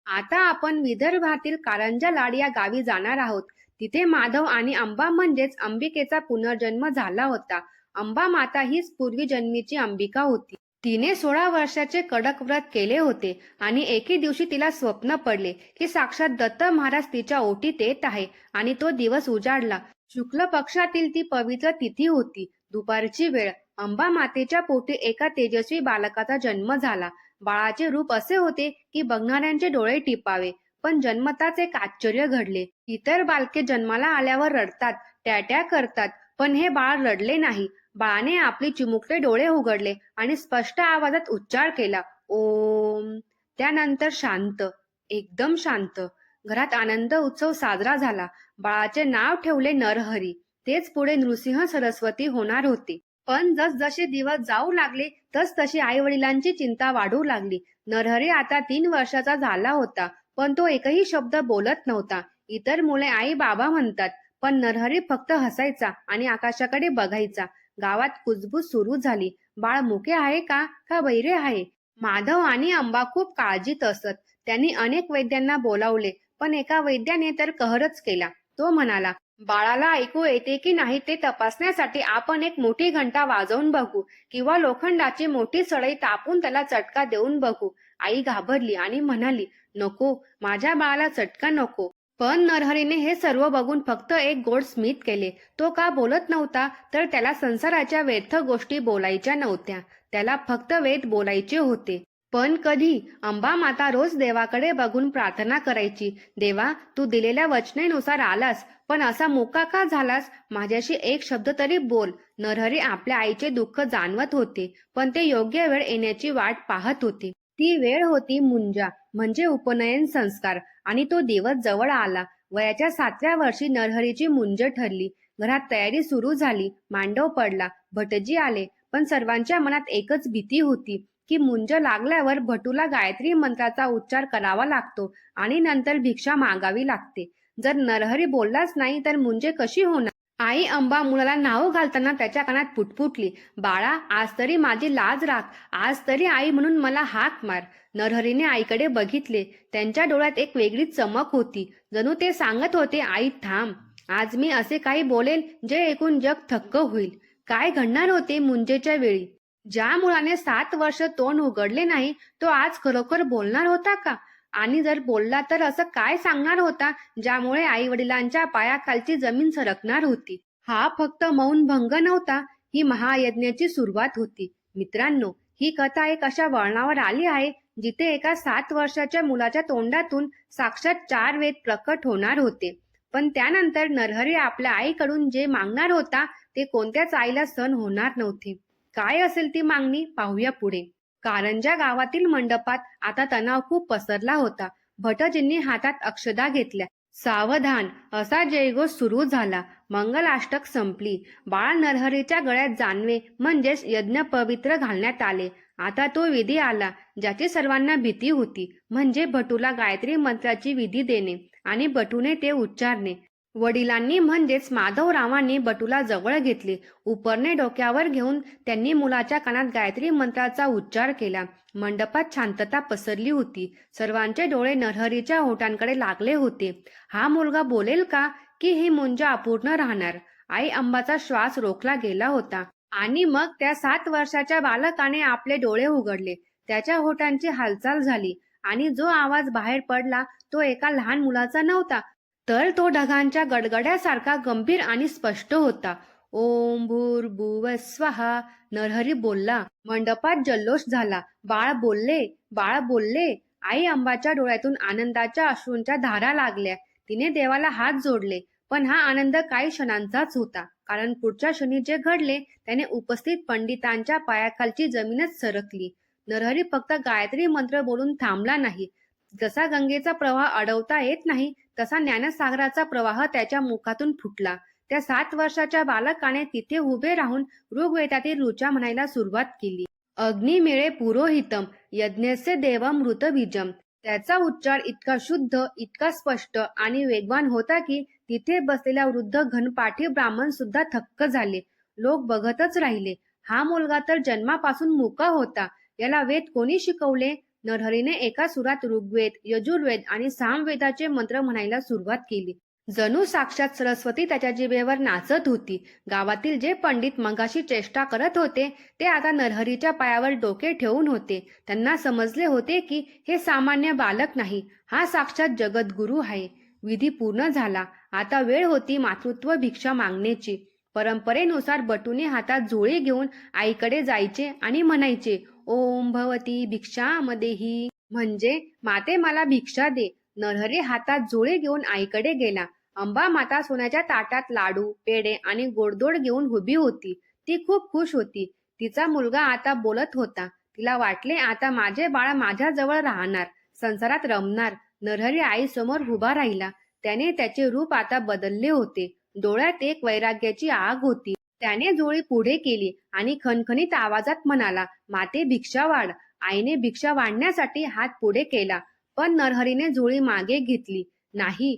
आता आपण विदर्भातील कारंजा-लाड या गावी जाणार आहोत. तिथे माधव आणि अंबा म्हणजेच अंबिकेचा पुनर्जन्म झाला होता. अंबा माता हीच पूर्वी जन्मीची अंबिका होती. तिने 16 वर्षाचे कडक व्रत केले होते आणि एके दिवशी तिला स्वप्न पडले की साक्षात दत्त महाराज तिच्या ओटीत येत आहे आणि तो दिवस उजाडला. शुक्ल पक्षातील ती पवित्र तिथी होती. दुपारची वेळ. अंबा मातेच्या पोटी एका तेजस्वी बालकाचा जन्म झाला. बाळाचे रूप असे होते की बघणाऱ्यांचे डोळे टिपावे. पण जन्मताच एक आश्चर्य घडले. इतर बालके जन्माला आल्यावर रडतात, ट्याट्या करतात, पण हे बाळ रडले नाही. बाळाने आपली चिमुकले डोळे उघडले आणि स्पष्ट आवाजात उच्चार केला, ओम. त्यानंतर शांत, एकदम शांत. घरात आनंद उत्सव साजरा झाला. बाळाचे नाव ठेवले नरहरी. तेच पुढे नृसिंह सरस्वती होणार होते. पण जसजसे दिवस जाऊ लागले तशी आई वडिलांची चिंता वाढू लागली. नरहरी आता 3 वर्षाचा झाला होता, पण तो एकही शब्द बोलत नव्हता. इतर मुले आई बाबा म्हणतात, पण नरहरी फक्त हसायचा आणि आकाशाकडे बघायचा. गावात कुजबूज सुरू झाली. बाळ मुके आहे का बहिरे आहे? माधव आणि अंबा खूप काळजीत असत. त्यांनी अनेक वैद्यांना बोलावले, पण एका वैद्याने तर कहरच केला. तो म्हणाला, बाळाला ऐकू येते की नाही ते तपासण्यासाठी आपण एक मोठी घंटा वाजवून बघू किंवा लोखंडाची मोठी सळई तापून त्याला चटका देऊन बघू. आई घाबरली आणि म्हणाली, नको, माझ्या बाळाला चटका नको. पण नरहरीने हे सर्व बघून फक्त एक गोड स्मित केले. तो का बोलत नव्हता? तर त्याला संसाराच्या व्यर्थ गोष्टी बोलायच्या नव्हत्या. त्याला फक्त वेद बोलायचे होते. पण कधी? अंबा माता रोज देवाकडे बघून प्रार्थना करायची, देवा, तू दिलेल्या वचनेनुसार आलास, पण असा मुका का झालास? माझ्याशी एक शब्द तरी बोल. नरहरी आपल्या आईचे दुःख जाणवत होते, पण ते योग्य वेळ येण्याची वाट पाहत होते. ती वेळ होती मुंजा, म्हणजे उपनयन संस्कार, आणि तो दिवस जवळ आला. वयाच्या 7व्या वर्षी नरहरीची मुंज ठरली. घरात तयारी सुरू झाली. मांडव पडला. भटजी आले. पण सर्वांच्या मनात एकच भीती होती की मुंज लागल्यावर भटूला गायत्री मंत्राचा उच्चार करावा लागतो आणि नंतर भिक्षा मागावी लागते. जर नरहरी बोललाच नाही तर मुंजे कशी होणार? आई अंबा मुलाला नाव घालताना त्याच्या कानात पुटपुटली, बाळा, आज तरी माझी लाज राख. आज तरी आई म्हणून मला हाक मार. नरहरीने आईकडे बघितले. त्यांच्या डोळ्यात एक वेगळीच चमक होती. जणू ते सांगत होते, आई थांब, आज मी असे काही बोलेल जे ऐकून जग थक्क होईल. काय घडणार होते मुंजेच्या वेळी? ज्या मुलाने 7 वर्ष तोंड उघडले नाही, तो आज खरोखर बोलणार होता का? आणि जर बोलला तर असं काय सांगणार होता ज्यामुळे आई वडिलांच्या पायाखालची जमीन सरकणार होती? हा फक्त मौन भंग नव्हता, ही महायज्ञाची सुरुवात होती. मित्रांनो, ही कथा एक अशा वळणावर आली आहे जिथे एका 7 वर्षाच्या मुलाच्या तोंडातून साक्षात 4 वेद प्रकट होणार होते. पण त्यानंतर नरहरी आपल्या आईकडून जे मागणार होता ते कोणत्याच आईला सहन होणार नव्हते. काय असेल ती मागणी पाहूया पुढे. कारंजा गावातील मंडपात आता तणाव खूप पसरला होता. भटजींनी हातात अक्षदा घेतल्या. सावधान असा जयघोष सुरू झाला. मंगलाष्टक संपली. बाळ नरहरीच्या गळ्यात जानवे म्हणजेच यज्ञ पवित्र घालण्यात आले. आता तो विधी आला ज्याची सर्वांना भीती होती, म्हणजे भटूला गायत्री मंत्राची विधी देणे आणि भटूने ते उच्चारणे. वडिलांनी म्हणजेच माधवरावांनी बटूला जवळ घेतले. उपरणे डोक्यावर घेऊन त्यांनी मुलाच्या कानात गायत्री मंत्राचा उच्चार केला. मंडपात शांतता पसरली होती. सर्वांचे डोळे नरहरीच्या ओठांकडे लागले होते. हा मुलगा बोलेल का, की ही मुंज अपूर्ण राहणार? आई अंबाचा श्वास रोखला गेला होता आणि मग त्या 7 वर्षाच्या बालकाने आपले डोळे उघडले. त्याच्या ओठांची हालचाल झाली आणि जो आवाज बाहेर पडला तो एका लहान मुलाचा नव्हता, तर तो ढगांच्या गडगड्यासारखा गंभीर आणि स्पष्ट होता. ओम भूर्भुवः स्वहा. नरहरी बोलला. मंडपात जल्लोष झाला. बाळ बोलले, बाळ बोलले. आई अंबाच्या डोळ्यातून आनंदाच्या अश्रूंच्या धारा लागल्या. तिने देवाला हात जोडले. पण हा आनंद काही क्षणांचाच होता, कारण पुढच्या क्षणी जे घडले त्याने उपस्थित पंडितांच्या पायाखालची जमीनच सरकली. नरहरी फक्त गायत्री मंत्र बोलून थांबला नाही. जसा गंगेचा प्रवाह अडवता येत नाही तसा ज्ञानसागराचा प्रवाह त्याच्या मुखातून फुटला. त्या 7 वर्षाच्या बालकाने तिथे उभे राहून ऋग्वेदातील ऋचा म्हणायला सुरुवात केली. अग्निमेळे पुरोहितम यज्ञस्य देवम ऋतबीजम. त्याचा उच्चार इतका शुद्ध, इतका स्पष्ट आणि वेगवान होता की तिथे बसलेल्या वृद्ध घनपाठी ब्राह्मण सुद्धा थक्क झाले. लोक बघतच राहिले. हा मुलगा तर जन्मापासून मुका होता. याला वेद कोणी शिकवले? नरहरीने एका सुरात ऋग्वेद, यजुर्वेद आणि सामवेदाचे मंत्र म्हणायला सुरुवात केली. जणू साक्षात सरस्वती त्याच्या जिभेवर नाचत होती. गावातील जे पंडित मगाशी चेष्टा करत होते ते आता नरहरीच्या पायावर डोके ठेवून होते. त्यांना समजले होते की हे सामान्य बालक नाही, हा साक्षात जगद्गुरू आहे. विधी पूर्ण झाला. आता वेळ होती मातृत्व भिक्षा मागण्याची. परंपरेनुसार बटूने हातात झोळी घेऊन आईकडे जायचे आणि म्हणायचे, ओम भवती भिक्षामदेही, म्हणजे माते मला भिक्षा दे. नरहरी हातात झोळी घेऊन आईकडे गेला. अंबा माता सोन्याच्या ताटात लाडू, पेढे आणि गोडधोड घेऊन उभी होती. ती खूप खुश होती. तिचा मुलगा आता बोलत होता. तिला वाटले आता माझे बाळ माझ्याजवळ राहणार, संसारात रमणार. नरहरी आईसमोर उभा राहिला. त्याने त्याचे रूप आता बदलले होते. डोळ्यात एक वैराग्याची आग होती. त्याने झोळी पुढे केली आणि खणखणीत आवाजात म्हणाला, माते भिक्षा वाढ. आईने भिक्षा वाढण्यासाठी हात पुढे केला, पण नरहरीने झोळी मागे घेतली. नाही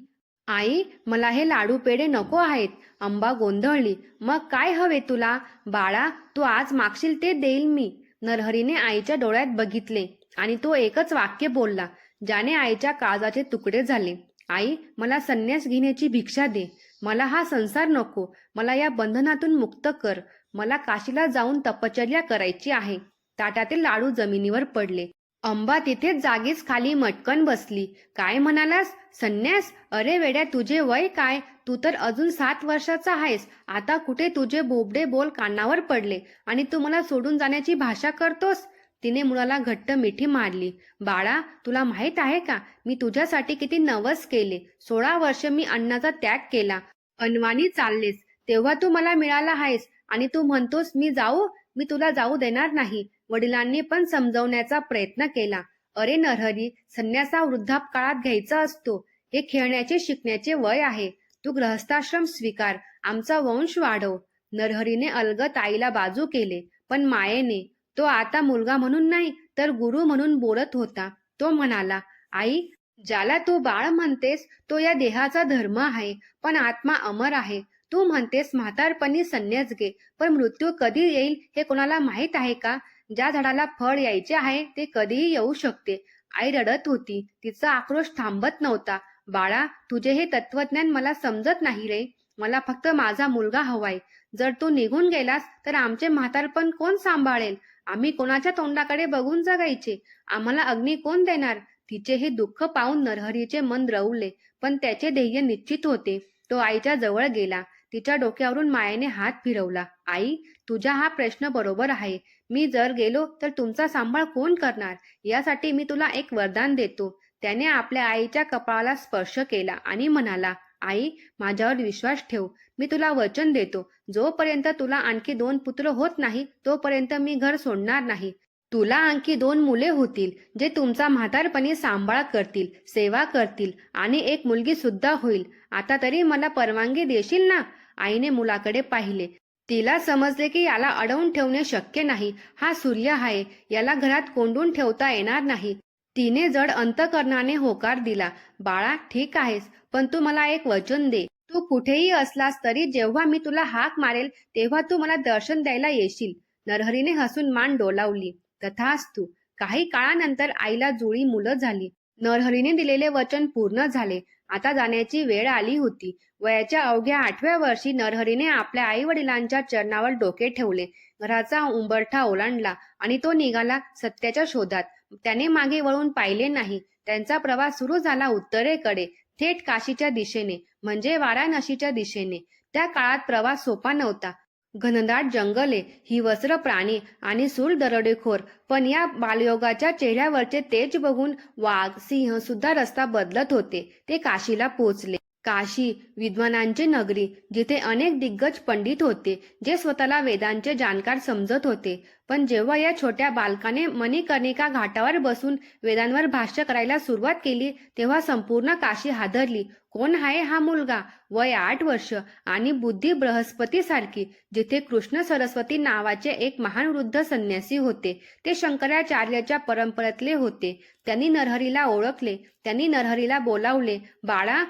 आई, मला हे लाडू पेढे नको आहेत. अंबा गोंधळली. मग काय हवे तुला? बाळा, तू आज मागशील ते देईल मी. नरहरीने आईच्या डोळ्यात बघितले आणि तो एकच वाक्य बोलला, ज्याने आईच्या काळजाचे तुकडे झाले. आई, मला संन्यास घेण्याची भिक्षा दे. मला हा संसार नको. मला या बंधनातून मुक्त कर. मला काशीला जाऊन तपश्चर्या करायची आहे. ताटातील लाडू जमिनीवर पडले. अंबा तिथेच जागीच खाली मटकन बसली. काय म्हणालास? संन्यास? अरे वेड्या, तुझे वय काय? तू तर अजून 7 वर्षाचा आहेस. आता कुठे तुझे बोबडे बोल कानावर पडले आणि तू मला सोडून जाण्याची भाषा करतोस? तिने मुलाला घट्ट मिठी मारली. बाळा, तुला माहित आहे का मी तुझ्यासाठी किती नवस केले. 16 वर्ष मी अन्नाचा त्याग केला. अनवाणी चाललेस तेव्हा तू मला मिळाला आहेस आणि तू म्हणतोस मी जाऊ? मी तुला जाऊ देणार नाही. वडिलांनी पण समजवण्याचा प्रयत्न केला. अरे नरहरी, संन्यासा वृद्धापकाळात घ्यायचा असतो. हे खेळण्याचे शिकण्याचे वय आहे. तू गृहस्थाश्रम स्वीकार. आमचा वंश वाढव. नरहरीने अलगद आईला बाजू केले, पण मायेने. तो आता मुलगा म्हणून नाही तर गुरु म्हणून बोलत होता. तो म्हणाला, आई, ज्याला तू बाळ म्हणतेस तो या देहाचा धर्म आहे, पण आत्मा अमर आहे. तू म्हणतेस म्हातारपणी संन्यास घे, पण मृत्यू कधी येईल हे कोणाला माहित आहे का? ज्या झाडाला फळ यायचे आहे ते कधीही येऊ शकते. आई रडत होती. तिचा आक्रोश थांबत नव्हता. बाळा, तुझे हे तत्वज्ञान मला समजत नाही रे. मला फक्त माझा मुलगा हवाय. जर तू निघून गेलास तर आमचे म्हातारपण कोण सांभाळेल? आम्ही कोणाच्या तोंडाकडे बघून जगायचे? आम्हाला अग्नी कोण देणार? तिचे हे दुःख पाहून नरहरीचे मन रवले, पण त्याचे ध्येय निश्चित होते. तो आईच्या जवळ गेला. तिच्या डोक्यावरून मायेने हात फिरवला. आई, तुझा हा प्रश्न बरोबर आहे. मी जर गेलो तर तुमचा सांभाळ कोण करणार? यासाठी मी तुला एक वरदान देतो. त्याने आपल्या आईच्या कपाळाला स्पर्श केला आणि म्हणाला, आई, माझ्यावर विश्वास ठेव. मी तुला वचन देतो, जोपर्यंत तुला आणखी 2 पुत्र होत नाही तोपर्यंत मी घर सोडणार नाही. तुला आणखी 2 मुले होतील, जे तुमचा म्हातारपणी सांभाळ करतील, सेवा करतील आणि एक मुलगी सुद्धा होईल. आता तरी मला परवानगी देशील ना? आईने मुलाकडे पाहिले. तिला समजले की याला अडवून ठेवणे शक्य नाही. हा सूर्य आहे, याला घरात कोंडून ठेवता येणार नाही. तिने जड अंतकरणाने होकार दिला. बाळा, ठीक आहेस, पण तू मला एक वचन दे. तू कुठेही असलास तरी जेव्हा मी तुला हाक मारेल तेव्हा तू मला दर्शन द्यायला येशील. नरहरीने हसून मान डोलावली. तथास्तु. काही काळानंतर आईला जुळी मुलं झाली. नरहरीने दिलेले वचन पूर्ण झाले. आता जाण्याची वेळ आली होती. वयाच्या अवघ्या 8व्या वर्षी नरहरीने आपल्या आई वडिलांच्या चरणावर डोके ठेवले. घराचा उंबरठा ओलांडला आणि तो निघाला सत्याच्या शोधात. त्याने मागे वळून पाहिले नाही. त्यांचा प्रवास सुरू झाला उत्तरेकडे, थेट काशीच्या दिशेने, म्हणजे वाराणसीच्या दिशेने. त्या काळात प्रवास सोपा नव्हता. घनदाट जंगले, हिंस्र प्राणी आणि सूर दरोडेखोर. पण या बालयोगाच्या चेहऱ्यावरचे तेज बघून वाघ, सिंह सुद्धा रस्ता बदलत होते. ते काशीला पोहोचले. काशी विद्वानांची नगरी, जिथे अनेक दिग्गज पंडित होते, जे स्वतःला वेदांचे जाणकार समजत होते. पण जेव्हा या छोट्या बालकाने मणिकर्णिका घाटावर बसून वेदांवर भाष्य करायला सुरुवात केली तेव्हा संपूर्ण काशी हादरली. कोण आहे हा मुलगा? वय 8 वर्ष आणि बुद्धी बृहस्पतीसारखी. जिथे कृष्ण सरस्वती नावाचे एक महान वृद्ध संन्यासी होते. ते शंकराचार्याच्या परंपरेतले होते. त्यांनी नरहरीला ओळखले. त्यांनी नरहरीला बोलावले. बाळा,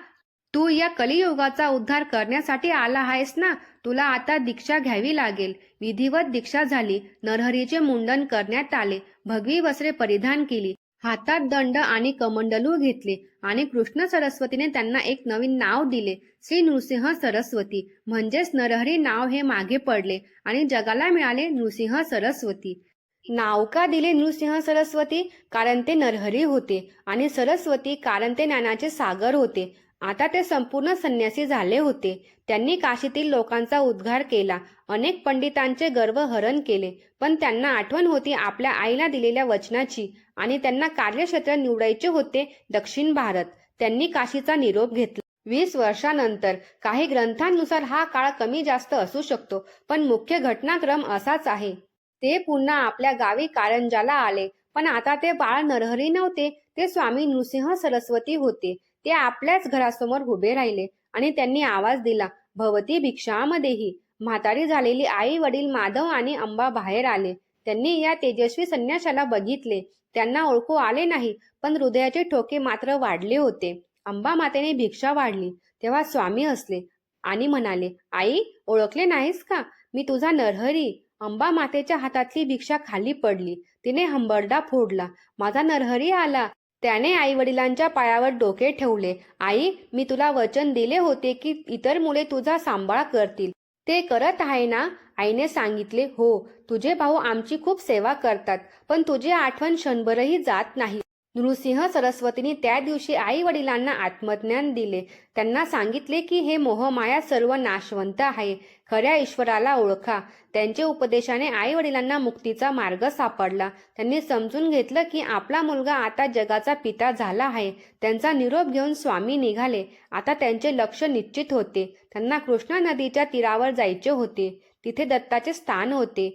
तू या कलियुगाचा उद्धार करण्यासाठी आला आहेस ना? तुला आता दीक्षा घ्यावी लागेल. विधिवत दीक्षा झाली. नरहरीचे मुंडन करण्यात आले. भगवी वस्त्रे परिधान केली हातात दंड आणि कमंडलू घेतले आणि कृष्ण सरस्वतीने त्यांना एक नवीन नाव दिले, श्री नृसिंह सरस्वती. म्हणजेच नरहरी नाव हे मागे पडले आणि जगाला मिळाले नृसिंह सरस्वती. नाव का दिले नृसिंह सरस्वती? कारण ते नरहरी होते आणि सरस्वती कारण ते ज्ञानाचे सागर होते. आता ते संपूर्ण संन्यासी झाले होते. त्यांनी काशीतील लोकांचा उद्धार केला, अनेक पंडितांचे गर्व हरण केले, पण त्यांना आठवण होती आपल्या आईला दिलेल्या वचनाची आणि त्यांना कार्यक्षेत्र निवडायचे होते दक्षिण भारत. त्यांनी काशीचा निरोप घेतला. 20 वर्षानंतर. काही ग्रंथांनुसार हा काळ कमी जास्त असू शकतो, पण मुख्य घटनाक्रम असाच आहे. ते पुन्हा आपल्या गावी कारंजाला आले, पण आता ते बाळ नरहरी नव्हते, ते स्वामी नृसिंह सरस्वती होते. ते आपल्याच घरासमोर उभे राहिले आणि त्यांनी आवाज दिला, भवती भिक्षामदेही. म्हातारी झालेली आई वडील माधव आणि अंबा बाहेर आले. त्यांनी या तेजस्वी संन्याशाला बघितले. त्यांना ओळखू आले नाही, पण हृदयाचे ठोके मात्र वाढले होते. अंबा मातेने भिक्षा वाढली तेव्हा स्वामी हसले आणि म्हणाले, आई, ओळखले नाहीस का? मी तुझा नरहरी. अंबा मातेच्या हातातली भिक्षा खाली पडली. तिने हंबरडा फोडला. माझा नरहरी आला. त्याने आई वडिलांच्या पायावर डोके ठेवले. आई, मी तुला वचन दिले होते की इतर मुले तुझा सांभाळ करतील. ते करत आहे ना? आईने सांगितले, हो. तुझे भाऊ आमची खूप सेवा करतात, पण तुझी आठवण क्षणभरही जात नाही. नृसिंह सरस्वतींनी त्या दिवशी आई वडिलांना आत्मज्ञान दिले. त्यांना सांगितले की हे मोहमाया सर्व नाशवंत आहे. खऱ्या ईश्वराला ओळखा. त्यांच्या उपदेशाने आई वडिलांना मुक्तीचा मार्ग सापडला. त्यांनी समजून घेतलं की आपला मुलगा आता जगाचा पिता झाला आहे. त्यांचा निरोप घेऊन स्वामी निघाले. आता त्यांचे लक्ष निश्चित होते. त्यांना कृष्णा नदीच्या तीरावर जायचे होते. तिथे दत्ताचे स्थान होते.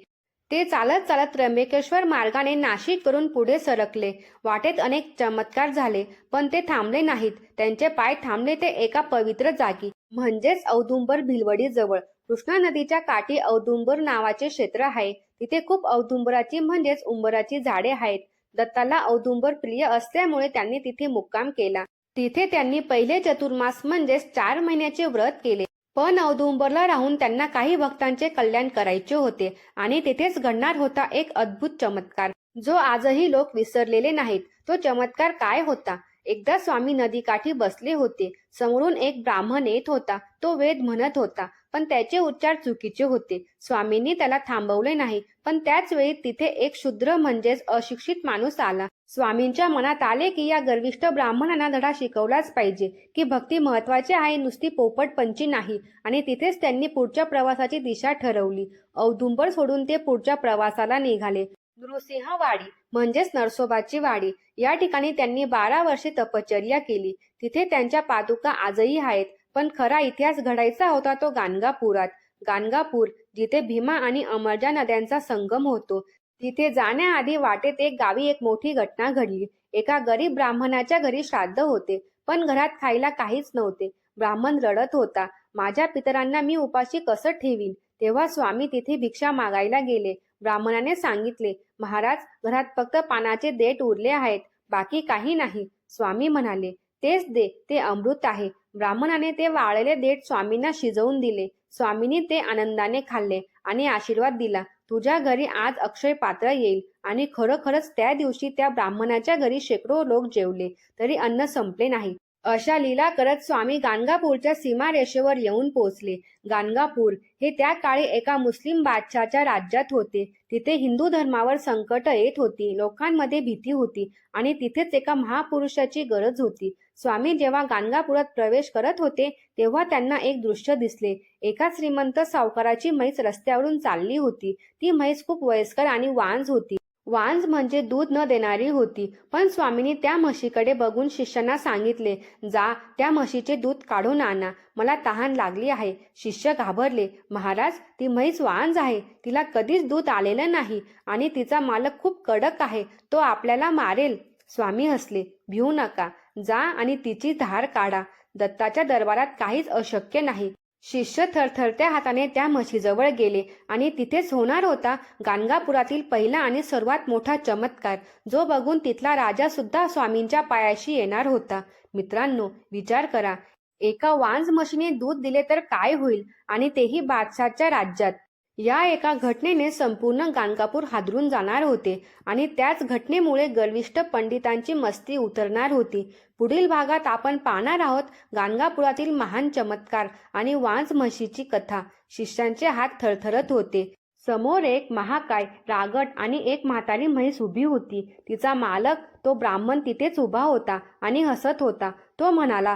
ते चालत चालत त्र्यंबकेश्वर मार्गाने नाशिक करून पुढे सरकले. वाटेत अनेक चमत्कार झाले, पण ते थांबले नाहीत. त्यांचे पाय थांबले ते एका पवित्र जागी, म्हणजेच औदुंबर भिलवडी जवळ. कृष्णा नदीच्या काठी औदुंबर नावाचे क्षेत्र आहे. तिथे खूप औदुंबराची म्हणजेच उंबराची झाडे आहेत. दत्ताला औदुंबर प्रिय असल्यामुळे त्यांनी तिथे मुक्काम केला. तिथे त्यांनी पहिले चतुर्मास म्हणजेच 4 महिन्याचे व्रत केले. पण औदुंबरला राहून त्यांना काही भक्तांचे कल्याण करायचे होते आणि तिथेच घडणार होता एक अद्भुत चमत्कार, जो आजही लोक विसरलेले नाहीत. तो चमत्कार काय होता? एकदा स्वामी नदीकाठी बसले होते. समोरून एक ब्राह्मण येत होता. तो वेद म्हणत होता, पण त्याचे उच्चार चुकीचे होते. स्वामींनी त्याला थांबवले नाही, पण त्याच वेळी तिथे एक शूद्र म्हणजेच अशिक्षित माणूस आला. स्वामींच्या मनात आले की या गर्विष्ठ ब्राह्मणांना धडा शिकवलाच पाहिजे, की भक्ती महत्वाची आहे, नुसती पोपटपंची नाही. आणि तिथेच त्यांनी पुढच्या प्रवासाची दिशा ठरवली. औदुंबर सोडून ते पुढच्या प्रवासाला निघाले. नृसिंहवाडी म्हणजेच नरसोबाची वाडी. या ठिकाणी त्यांनी 12 वर्षे तपश्चर्या केली. तिथे त्यांच्या पादुका आजही आहेत. पण खरा इतिहास घडायचा होता तो गाणगापुरात. गाणगापूर, जिथे भीमा आणि अमरजा नद्यांचा संगम होतो. तिथे जाण्याआधी वाटेत एक गावी एक मोठी घटना घडली. एका गरीब ब्राह्मणाच्या घरी श्राद्ध होते, पण घरात खायला काहीच नव्हते. ब्राह्मण रडत होता, माझ्या पितरांना मी उपाशी कसं ठेवीन? तेव्हा स्वामी तिथे भिक्षा मागायला गेले. ब्राह्मणाने सांगितले, महाराज, घरात फक्त पानाचे देठ उरले आहेत, बाकी काही नाही. स्वामी म्हणाले, तेच दे, ते अमृत आहे. ब्राह्मणाने ते वाळलेले देठ स्वामींना शिजवून दिले. स्वामींनी ते आनंदाने खाल्ले आणि आशीर्वाद दिला, तुझ्या घरी आज अक्षय पात्र येईल. आणि खरोखरच त्या दिवशी त्या ब्राह्मणाच्या घरी शेकडो लोक जेवले, तरी अन्न संपले नाही. अशा लीला करत स्वामी गाणगापूरच्या सीमारेषेवर येऊन पोहोचले. गाणगापूर हे त्या काळी एका मुस्लिम बादशाच्या राज्यात होते. तिथे हिंदू धर्मावर संकट येत होती, लोकांमध्ये भीती होती आणि तिथेच एका महापुरुषाची गरज होती. स्वामी जेव्हा गाणगापुरात प्रवेश करत होते, तेव्हा त्यांना एक दृश्य दिसले. एका श्रीमंत सावकाराची म्हैस रस्त्यावरून चालली होती. ती म्हैस खूप वयस्कर आणि वांज होती. वांज म्हणजे दूध न देणारी होती. पण स्वामींनी त्या म्हशीकडे बघून शिष्यांना सांगितले, जा, त्या म्हशीचे दूध काढून आणा, मला तहान लागली आहे. शिष्य घाबरले, महाराज, ती म्हैस वांज आहे, तिला कधीच दूध आलेलं नाही आणि तिचा मालक खूप कडक आहे, तो आपल्याला मारेल. स्वामी हसले, भिवू नका, जा आणि तिची धार काढा. दत्ताच्या दरबारात काहीच अशक्य नाही. शिष्य थरथरत्या हाताने त्या म्हशीजवळ गेले आणि तिथेच होणार होता गाणगापुरातील पहिला आणि सर्वात मोठा चमत्कार, जो बघून तिथला राजा सुद्धा स्वामींच्या पायाशी येणार होता. मित्रांनो, विचार करा, एका वांज म्हशीने दूध दिले तर काय होईल, आणि तेही बादशाच्या राज्यात. या एका घटनेने संपूर्ण गाणगापूर हादरून जाणार होते आणि त्याच घटनेमुळे गर्विष्ठ पंडितांची मस्ती उतरणार होती. पुढील भागात आपण पाहणार आहोत गाणगापुरातील महान चमत्कार आणि वांस म्हशीची कथा. शिष्यांचे हात थरथरत होते. समोर एक महाकाय, रागट आणि एक म्हातारी म्हैस उभी होती. तिचा मालक तो ब्राह्मण तिथेच उभा होता आणि हसत होता. तो म्हणाला,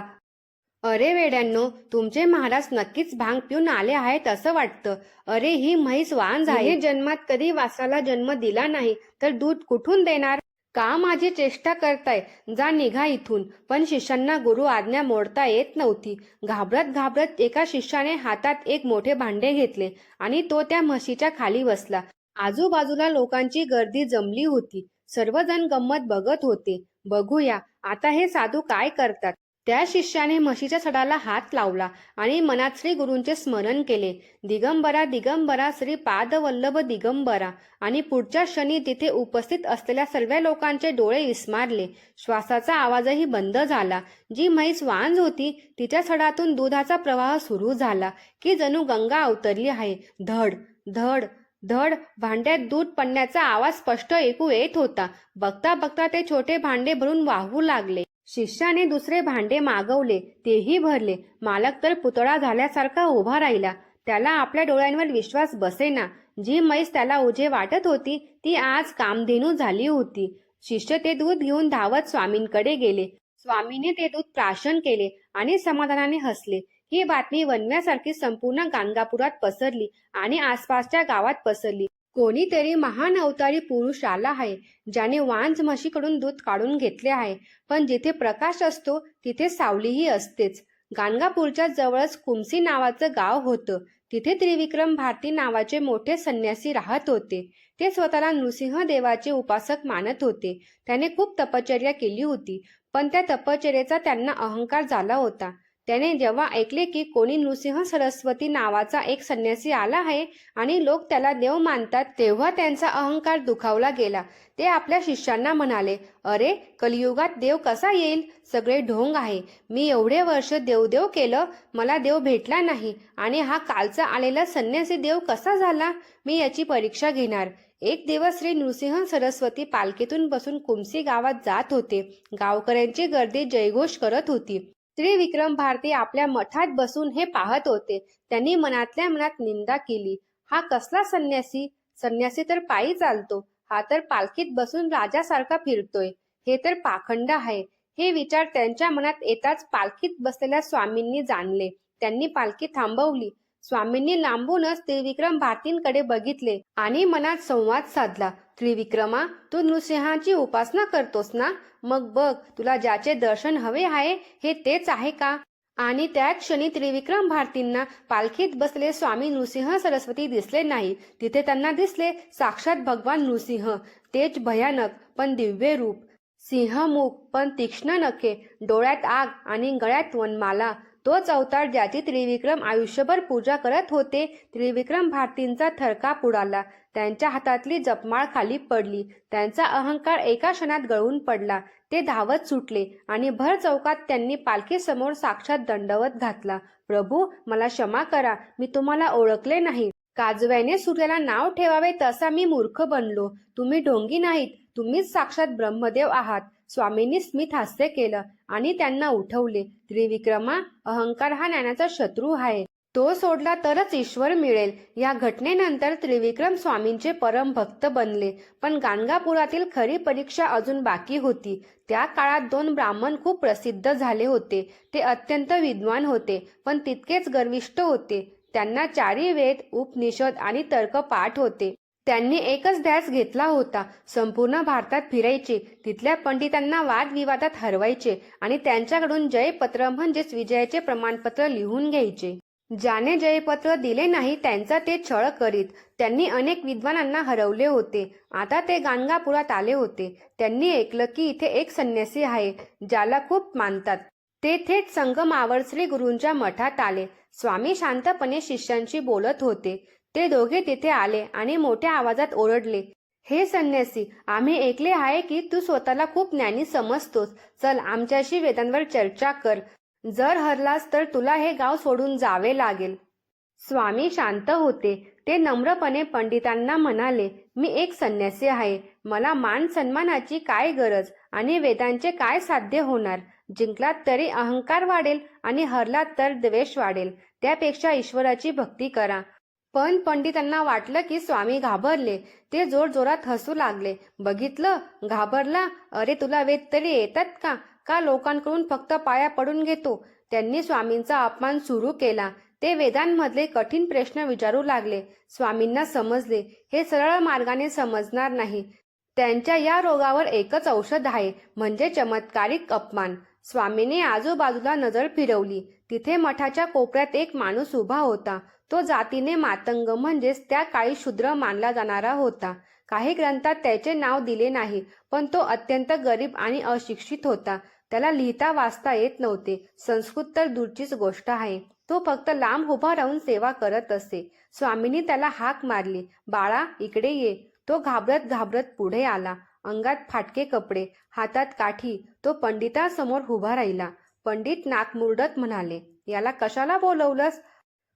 अरे वेड्यांनो, तुमचे महाराज नक्कीच भांग पिऊन आले आहेत असं वाटतं. अरे ही म्हैस वांज आहे. हिने जन्मात कधी वासराला जन्म दिला नाही तर दूध कुठून देणार? का माझी चेष्टा करताय? जा निघा इथून. पण शिष्यांना गुरु आज्ञा मोडता येत नव्हती. घाबरत घाबरत एका शिष्याने हातात एक मोठे भांडे घेतले आणि तो त्या म्हशीच्या खाली बसला. आजूबाजूला लोकांची गर्दी जमली होती. सर्वजण गंमत बघत होते. बघूया आता हे साधू काय करतात. त्या शिष्याने म्हशीच्या सडाला हात लावला आणि मनात श्री गुरूंचे स्मरण केले. दिगंबरा दिगंबरा श्री पादवल्लभ दिगंबरा. आणि पुढच्या क्षणी तिथे उपस्थित असलेल्या सर्व लोकांचे डोळे विस्मारले. श्वासाचा आवाजही बंद झाला. जी म्हैस वांज होती तिच्या सडातून दुधाचा प्रवाह सुरू झाला की जणू गंगा अवतरली आहे. धड धड धड भांड्यात दूध पडण्याचा आवाज स्पष्ट ऐकू येत होता. बघता बघता ते छोटे भांडे भरून वाहू लागले. शिष्याने दुसरे भांडे मागवले, तेही भरले. मालक तर पुतळा झाल्यासारखा उभा राहिला. त्याला आपल्या डोळ्यांवर विश्वास बसेना. जी म्हैस त्याला ओझे वाटत होती ती आज कामधेनू झाली होती. शिष्य ते दूध घेऊन धावत स्वामींकडे गेले. स्वामीने ते दूध प्राशन केले आणि समाधानाने हसले. ही बातमी वनव्यासारखी संपूर्ण गाणगापुरात पसरली आणि आसपासच्या गावात पसरली. कोणीतरी महान अवतारी पुरुष आला आहे, ज्याने वांज म्हशीकडून दूध काढून घेतले आहे. पण जिथे प्रकाश असतो तिथे सावलीही असतेच. गाणगापूरच्या जवळच कुमसी नावाचं गाव होतं. तिथे त्रिविक्रम भारती नावाचे मोठे संन्यासी राहत होते. ते स्वतःला नृसिंह देवाचे उपासक मानत होते. त्याने खूप तपश्चर्या केली होती, पण त्या तपश्चर्येचा त्यांना अहंकार झाला होता. त्याने जेव्हा ऐकले की कोणी नृसिंह सरस्वती नावाचा एक संन्यासी आला आहे आणि लोक त्याला देव मानतात, तेव्हा त्यांचा अहंकार दुखावला गेला. ते आपल्या शिष्यांना म्हणाले, अरे कलियुगात देव कसा येईल? सगळे ढोंग आहे. मी एवढे वर्ष देवदेव केलं, मला देव भेटला नाही आणि हा कालचा आलेला संन्यासी देव कसा झाला? मी याची परीक्षा घेणार. एक दिवस श्री नृसिंह सरस्वती पालखीतून बसून कुमसी गावात जात होते. गावकऱ्यांची गर्दी जयघोष करत होती. त्रिविक्रम भारती आपल्या मठात बसून हे पाहत होते. त्यांनी मनातल्या मनात निंदा केली. हा कसला संन्यासी? संन्यासी तर पायी चालतो, हा तर पालखीत बसून राजासारखा फिरतोय. हे तर पाखंड आहे. हे विचार त्यांच्या मनात येताच पालखीत बसलेल्या स्वामींनी जाणले. त्यांनी पालखी थांबवली. स्वामींनी लांबूनच त्रिविक्रम भारतींकडे बघितले आणि मनात संवाद साधला. त्रिविक्रमा, तू नृसिंहाची उपासना करतोस ना? मग बघ, तुला ज्याचे दर्शन हवे आहे हे तेच आहे का? आणि त्याच क्षणी त्रिविक्रम भारतींना पालखीत बसले स्वामी नृसिंह सरस्वती दिसले नाही. तिथे त्यांना दिसले साक्षात भगवान नृसिंह. तेज भयानक पण दिव्य रूप, सिंहमुख पण तीक्ष्ण नखे, डोळ्यात आग आणि गळ्यात वनमाला. तोच अवतार ज्याची त्रिविक्रम आयुष्यभर पूजा करत होते. त्रिविक्रम भारतींचा थरकाप उडाला. त्यांच्या हातातली जपमाळ खाली पडली. त्यांचा अहंकार एका क्षणात गळून पडला. ते धावत सुटले आणि भर चौकात त्यांनी पालखीसमोर साक्षात दंडवत घातला. प्रभू, मला क्षमा करा, मी तुम्हाला ओळखले नाही. काजव्याने सूर्याला नाव ठेवावे तसा मी मूर्ख बनलो. तुम्ही ढोंगी नाहीत, तुम्हीच साक्षात ब्रह्मदेव आहात. स्वामींनी स्मित हास्य केलं आणि त्यांना उठवले. त्रिविक्रमा, अहंकार हा ज्ञानाचा शत्रू आहे. तो सोडला तरच ईश्वर मिळेल. या घटनेनंतर त्रिविक्रम स्वामींचे परम भक्त बनले. पण गाणगापुरातील खरी परीक्षा अजून बाकी होती. त्या काळात 2 ब्राह्मण खूप प्रसिद्ध झाले होते. ते अत्यंत विद्वान होते, पण तितकेच गर्विष्ठ होते. त्यांना 4 वेद, उपनिषद आणि तर्क पाठ होते. त्यांनी एकच ध्यास घेतला होता, संपूर्ण भारतात फिरायचे, तिथल्या पंडितांना वादविवादात हरवायचे आणि त्यांच्याकडून जयपत्र म्हणजेच विजयाचे प्रमाणपत्र लिहून घ्यायचे. ज्याने जयपत्र दिले नाही त्यांचा ते छळ करीत. त्यांनी अनेक विद्वानांना हरवले होते. आता ते गाणगापुरात आले होते. त्यांनी ऐकलं की इथे एक संन्यासी आहे ज्याला खूप मानतात. ते थेट संगमावर श्री गुरूंच्या मठात आले. स्वामी शांतपणे शिष्यांशी बोलत होते. ते दोघे तिथे आले आणि मोठ्या आवाजात ओरडले, हे संन्यासी, आम्ही ऐकले आहे की तू स्वतःला खूप ज्ञानी समजतोस. चल आमच्याशी वेदांवर चर्चा कर. जर हरलास तर तुला हे गाव सोडून जावे लागेल. स्वामी शांत होते. ते नम्रपणे पंडितांना म्हणाले, मी एक संन्यासी आहे. मला मान सन्मानाची काय गरज आणि वेदांचे काय साध्य होणार? जिंकलात तरी अहंकार वाढेल आणि हरलात तर द्वेष वाढेल. त्यापेक्षा ईश्वराची भक्ती करा. पण पंडितांना वाटलं की स्वामी घाबरले. ते जोरजोरात हसू लागले. बघितलं, घाबरला? अरे तुला वेद तरी येतात का? का लोकांकडून फक्त पाया पडून घेतो? त्यांनी स्वामींचा अपमान सुरू केला. ते वेदांमधले कठीण प्रश्न विचारू लागले. स्वामींना समजले हे सरळ मार्गाने समजणार नाही. त्यांच्या या रोगावर एकच औषध आहे, म्हणजे चमत्कारिक अपमान. स्वामींनी आजूबाजूला नजर फिरवली. तिथे मठाच्या कोपऱ्यात एक माणूस उभा होता. तो जातीने मातंग, म्हणजेच त्या काळी शूद्र मानला जाणारा होता. काही ग्रंथात त्याचे नाव दिले नाही, पण तो अत्यंत गरीब आणि अशिक्षित होता. त्याला लिहिता वाचता येत नव्हते. संस्कृत तर दूरचीच गोष्ट आहे. तो फक्त लांब उभा राहून सेवा करत असे. स्वामींनी त्याला हाक मारली, बाळा इकडे ये. तो घाबरत घाबरत पुढे आला. अंगात फाटके कपडे, हातात काठी. तो पंडितांसमोर उभा राहिला. पंडित नाक मुरडत म्हणाले, याला कशाला बोलवलंस?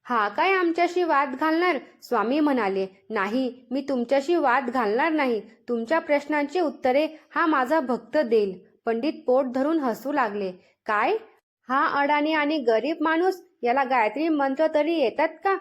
हा काय आमच्याशी वाद घालणार? स्वामी म्हणाले, नाही, मी तुमच्याशी वाद घालणार नाही. तुमच्या प्रश्नांची उत्तरे हा माझा भक्त देईल. पंडित पोट धरून हसू लागले. काय? हा अडाणी आणि गरीब माणूस, याला गायत्री मंत्र तरी येतात का?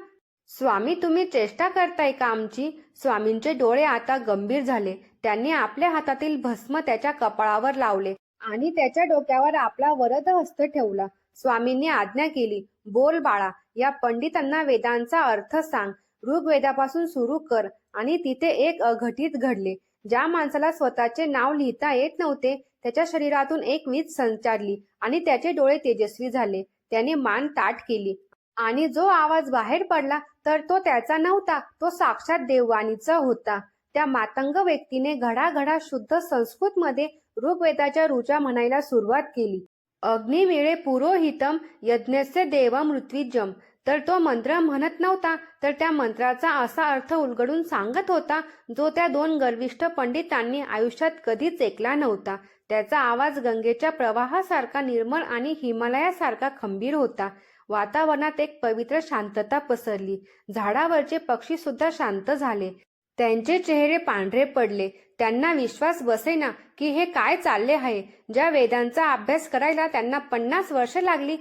स्वामी, तुम्ही चेष्टा करताय का आमची? स्वामींचे डोळे आता गंभीर झाले. त्यांनी आपल्या हातातील भस्म त्याच्या कपाळावर लावले आणि त्याच्या डोक्यावर आपला वरद हस्त ठेवला. स्वामींनी आज्ञा केली, बोल बाळा, या पंडितांना वेदांचा अर्थ सांग. ऋग्वेदापासून सुरू कर. आणि तिथे एक अघटित घडले. ज्या माणसाला स्वतःचे नाव लिहिता येत नव्हते, त्याच्या शरीरातून एक वीज संचारली आणि त्याचे डोळे तेजस्वी झाले. त्याने मान ताठ केली आणि जो आवाज बाहेर पडला तर तो त्याचा नव्हता, तो साक्षात देववाणीचा होता. त्या मातंग व्यक्तीने घडाघडा शुद्ध संस्कृतमध्ये ऋग्वेदाच्या ऋचा म्हणायला सुरुवात केली. अग्निवीळे पुरोहितम यज्ञस्य देवम ऋत्विजम. तर तो मंत्र म्हणत नव्हता, तर त्या मंत्राचा असा अर्थ उलगडून सांगत होता, जो त्या दोन गर्विष्ठ पंडितांनी आयुष्यात कधीच ऐकला नव्हता. त्याचा आवाज गंगेच्या प्रवाहासारखा निर्मळ आणि हिमालयासारखा खंबीर होता. वातावरणात एक पवित्र शांतता पसरली. झाडावरचे पक्षी सुद्धा शांत झाले. त्यांचे चेहरे पांढरे पडले. त्यांना विश्वास बसेना की हे काय चालले आहे. ज्या वेदांचा अभ्यास करायला त्यांना 50 वर्ष लागली,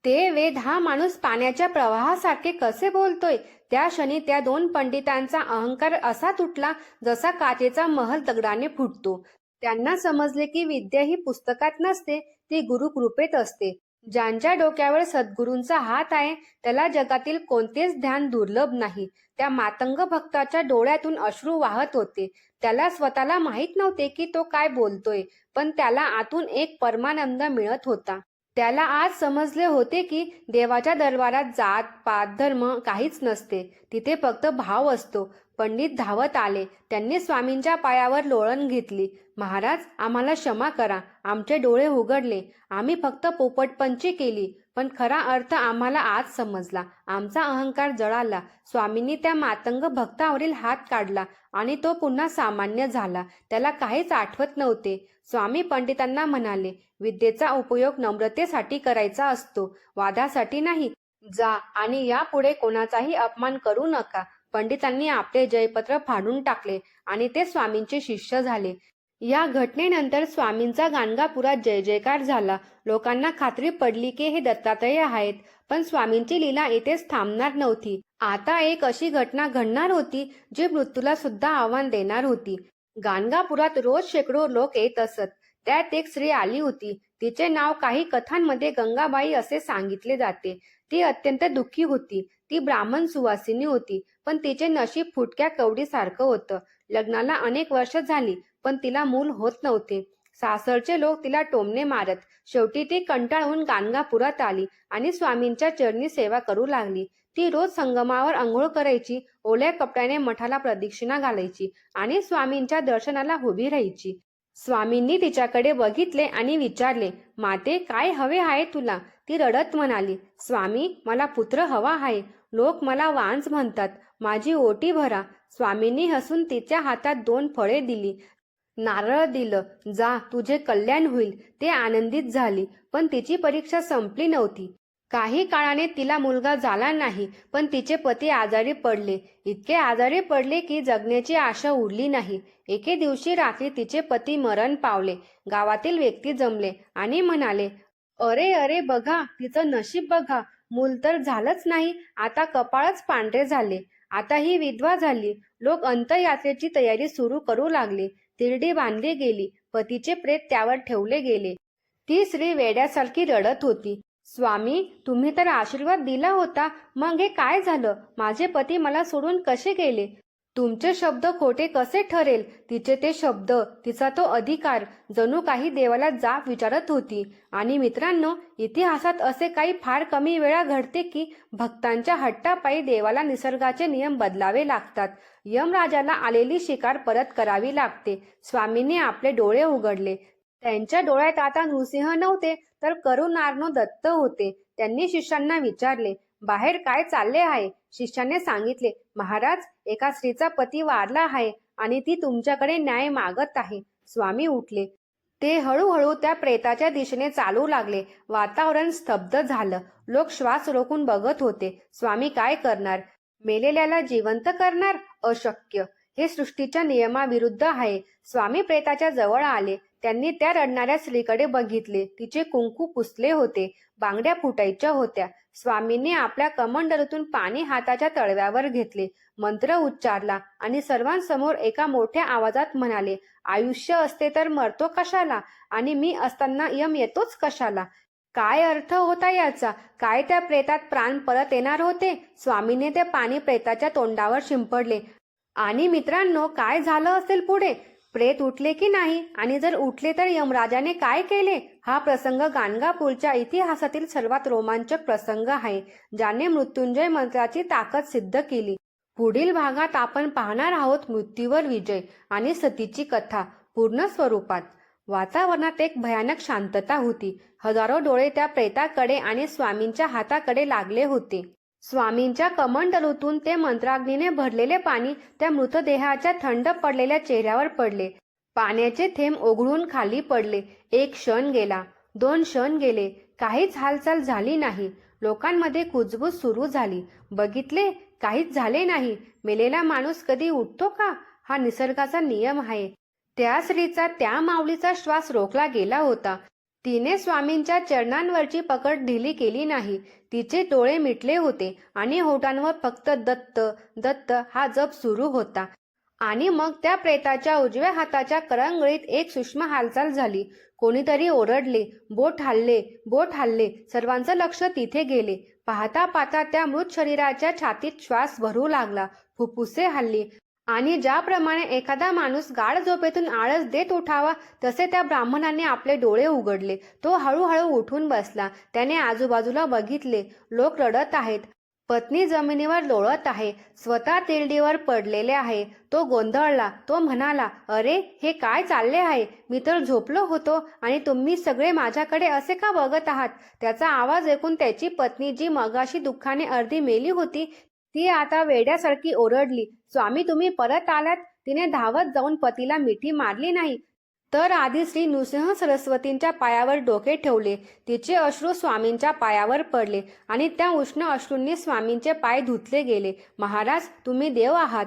ते वेद हा माणूस पाण्याच्या प्रवाहासारखे कसे बोलतोय? त्या क्षणी त्या दोन पंडितांचा अहंकार असा तुटला जसा काचेचा महल दगडाने फुटतो. त्यांना समजले की विद्या ही पुस्तकात नसते, ती गुरुकृपेत असते. ज्यांच्या डोक्यावर सद्गुरूंचा हात आहे त्याला जगातील कोणतेच ध्यान दुर्लभ नाही. त्या मातंग भक्ताच्या डोळ्यातून अश्रू वाहत होते. त्याला स्वतःला माहीत नव्हते की तो काय बोलतोय, पण त्याला आतून एक परमानंद मिळत होता. त्याला आज समजले होते की देवाच्या दरबारात जात पात धर्म काहीच नसते, तिथे फक्त भाव असतो. पंडित धावत आले. त्यांनी स्वामींच्या पायावर लोळण घेतली. महाराज, आम्हाला क्षमा करा. आमचे डोळे उघडले. आम्ही फक्त पोपटपंची केली, पण खरा अर्थ आम्हाला आज समजला. आमचा अहंकार जळाला. स्वामींनी त्या मातंग भक्तावरील हात काढला आणि तो पुन्हा सामान्य झाला. त्याला काहीच आठवत नव्हते. स्वामी पंडितांना म्हणाले, विद्येचा उपयोग नम्रतेसाठी करायचा असतो, वादासाठी नाही. जा आणि यापुढे कोणाचाही अपमान करू नका. पंडितांनी आपले जयपत्र फाडून टाकले आणि ते स्वामींचे शिष्य झाले. या घटनेनंतर स्वामींचा गाणगापुरात जय जयकार झाला. लोकांना खात्री पडली की हे दत्तात्रय आहेत. पण स्वामींची लीला येथेच थांबणार नव्हती. आता एक अशी घटना घडणार होती जी मृत्यूला सुद्धा आव्हान देणार होती. गाणगापुरात रोज शेकडो लोक येत असत. त्यात एक स्त्री आली होती. तिचे नाव काही कथांमध्ये गंगाबाई असे सांगितले जाते. ती अत्यंत दुःखी होती. ती ब्राह्मण सुवासिनी होती, पण तिचे नशीब फुटक्या कवडीसारखं होतं. लग्नाला अनेक वर्ष झाली, पण तिला मूल होत नव्हते. सासरचे लोक तिला टोमणे मारत. शेवटी ती कंटाळून गाणगापुरात आली आणि स्वामींच्या चरणी सेवा करू लागली. ती रोज संगमावर अंघोळ करायची, ओल्या कपड्याने मठाला प्रदक्षिणा घालायची आणि स्वामींच्या दर्शनाला उभी राहायची. स्वामींनी तिच्याकडे बघितले आणि विचारले, माते, काय हवे आहे तुला? ती रडत म्हणाली, स्वामी, मला पुत्र हवा आहे. लोक मला वांज म्हणतात. माझी ओटी भरा. स्वामींनी हसून तिच्या हातात 2 फळे दिली. नारळ दिलं. जा, तुझे कल्याण होईल. ते आनंदित झाली. पण तिची परीक्षा संपली नव्हती. काही काळाने तिला मुलगा झाला नाही, पण तिचे पती आजारी पडले. इतके आजारी पडले की जगण्याची आशा उरली नाही. एके दिवशी रात्री तिचे पती मरण पावले. गावातील व्यक्ती जमले आणि म्हणाले, अरे अरे बघा, तिचं नशीब बघा. मूल तर झालंच नाही, आता कपाळच पांढरे झाले. आता ही विधवा झाली. लोक अंत्ययात्रेची तयारी सुरू करू लागले. तिरडी बांधली गेली. पतीचे प्रेत त्यावर ठेवले गेले. ती स्त्री वेड्यासारखी रडत होती. स्वामी, तुम्ही तर आशीर्वाद दिला होता, मग हे काय झालं? माझे पती मला सोडून कसे गेले? तुमचे शब्द खोटे कसे ठरेल? तिचे ते शब्द, तिचा तो अधिकार, जणू काही देवाला जाब विचारत होती. आणि मित्रांनो, इतिहासात असे काही फार कमी वेळा घडते की भक्तांच्या हट्टापायी देवाला निसर्गाचे नियम बदलावे लागतात. यमराजाला आलेली शिकार परत करावी लागते. स्वामींनी आपले डोळे उघडले. त्यांच्या डोळ्यात आता नृसिंह नव्हते, तर करुणार्णव दत्त होते. त्यांनी शिष्यांना विचारले, बाहेर काय चालले आहे? शिष्याने सांगितले, महाराज, एका स्त्रीचा पती वारला आहे आणि ती तुमच्याकडे न्याय मागत आहे. स्वामी उठले. ते हळूहळू त्या प्रेताच्या दिशेने चालू लागले. वातावरण स्तब्ध झालं. लोक श्वास रोखून बघत होते. स्वामी काय करणार? मेलेल्याला जिवंत करणार? अशक्य. हे सृष्टीच्या नियमाविरुद्ध आहे. स्वामी प्रेताच्या जवळ आले. त्यांनी त्या रडणाऱ्या स्त्रीकडे बघितले. तिचे कुंकू पुसले होते. बांगड्या फुटायच्या होत्या. स्वामींनी आपल्या कमंडलूतून पाणी हाताच्या तळव्यावर घेतले. मंत्र उच्चारला आणि सर्वांसमोर एका मोठ्या आवाजात म्हणाले, आयुष्य असते तर मरतो कशाला? आणि मी असताना यम येतोच कशाला? काय अर्थ होता याचा? काय त्या प्रेतात प्राण परत येणार होते? स्वामीने ते पाणी प्रेताच्या तोंडावर शिंपडले. आणि मित्रांनो, काय झालं असेल पुढे? प्रेत उठले की नाही? आणि जर उठले तर यमराजाने काय केले? हा प्रसंग गाणगापूरच्या इतिहासातील सर्वात रोमांचक प्रसंग आहे, ज्याने मृत्युंजय मंत्राची ताकद सिद्ध केली. पुढील भागात आपण पाहणार आहोत मृत्यूवर विजय आणि सतीची कथा पूर्ण स्वरूपात. वातावरणात एक भयानक शांतता होती. हजारो डोळे त्या प्रेताकडे आणि स्वामींच्या हाताकडे लागले होते. स्वामींच्या कमंडलूतून ते मंत्राग्नीने भरलेले पाणी त्या मृतदेहाच्या थंड पडलेल्या चेहऱ्यावर पडले. पाण्याचे थेंब ओघळून खाली पडले. 1 क्षण गेला, 2 क्षण गेले. काहीच हालचाल झाली नाही. लोकांमध्ये कुजबूज सुरू झाली. बघितले, काहीच झाले नाही. मेलेला माणूस कधी उठतो का? हा निसर्गाचा नियम आहे. त्या स्त्रीचा, त्या माऊलीचा श्वास रोखला गेला होता. तिने स्वामींच्या चरणांवरची पकड ढिली केली नाही. तिचे डोळे मिटले होते आणि होठांवर फक्त दत्त दत्त हा जप सुरू होता. आणि मग त्या प्रेताच्या उजव्या हाताच्या करंगळीत एक सूक्ष्म हालचाल झाली. कोणीतरी ओरडले, बोट हलले, बोट हलले. सर्वांचं लक्ष तिथे गेले. पाहता पाहता त्या मृत शरीराच्या छातीत श्वास भरू लागला. फुफ्फुसे हलली. आणि ज्याप्रमाणे एखादा माणूस गाढ झोपेतून आळस देत उठावा, तसे त्या ब्राह्मणाने आपले डोळे उघडले. तो हळूहळू उठून बसला. त्याने आजूबाजूला बघितले. लोक रडत आहेत. पत्नी जमिनीवर लोळत आहे. स्वतः तिरडीवर पडलेले आहे. तो गोंधळला. तो म्हणाला, अरे, हे काय चालले आहे? मी तर झोपलो होतो आणि तुम्ही सगळे माझ्याकडे असे का बघत आहात? त्याचा आवाज ऐकून त्याची पत्नी, जी मगाशी दुःखाने अर्धी मेली होती, ती आता वेड्यासारखी ओरडली, स्वामी, तुम्ही परत आलात? तिने धावत जाऊन पतीला मिठी मारली नाही, तर आधी श्री नृसिंह सरस्वतींच्या पायावर डोके ठेवले. तिचे अश्रू स्वामींच्या पायावर पडले आणि त्या उष्ण अश्रूंनी स्वामींचे पाय धुतले गेले. महाराज, तुम्ही देव आहात.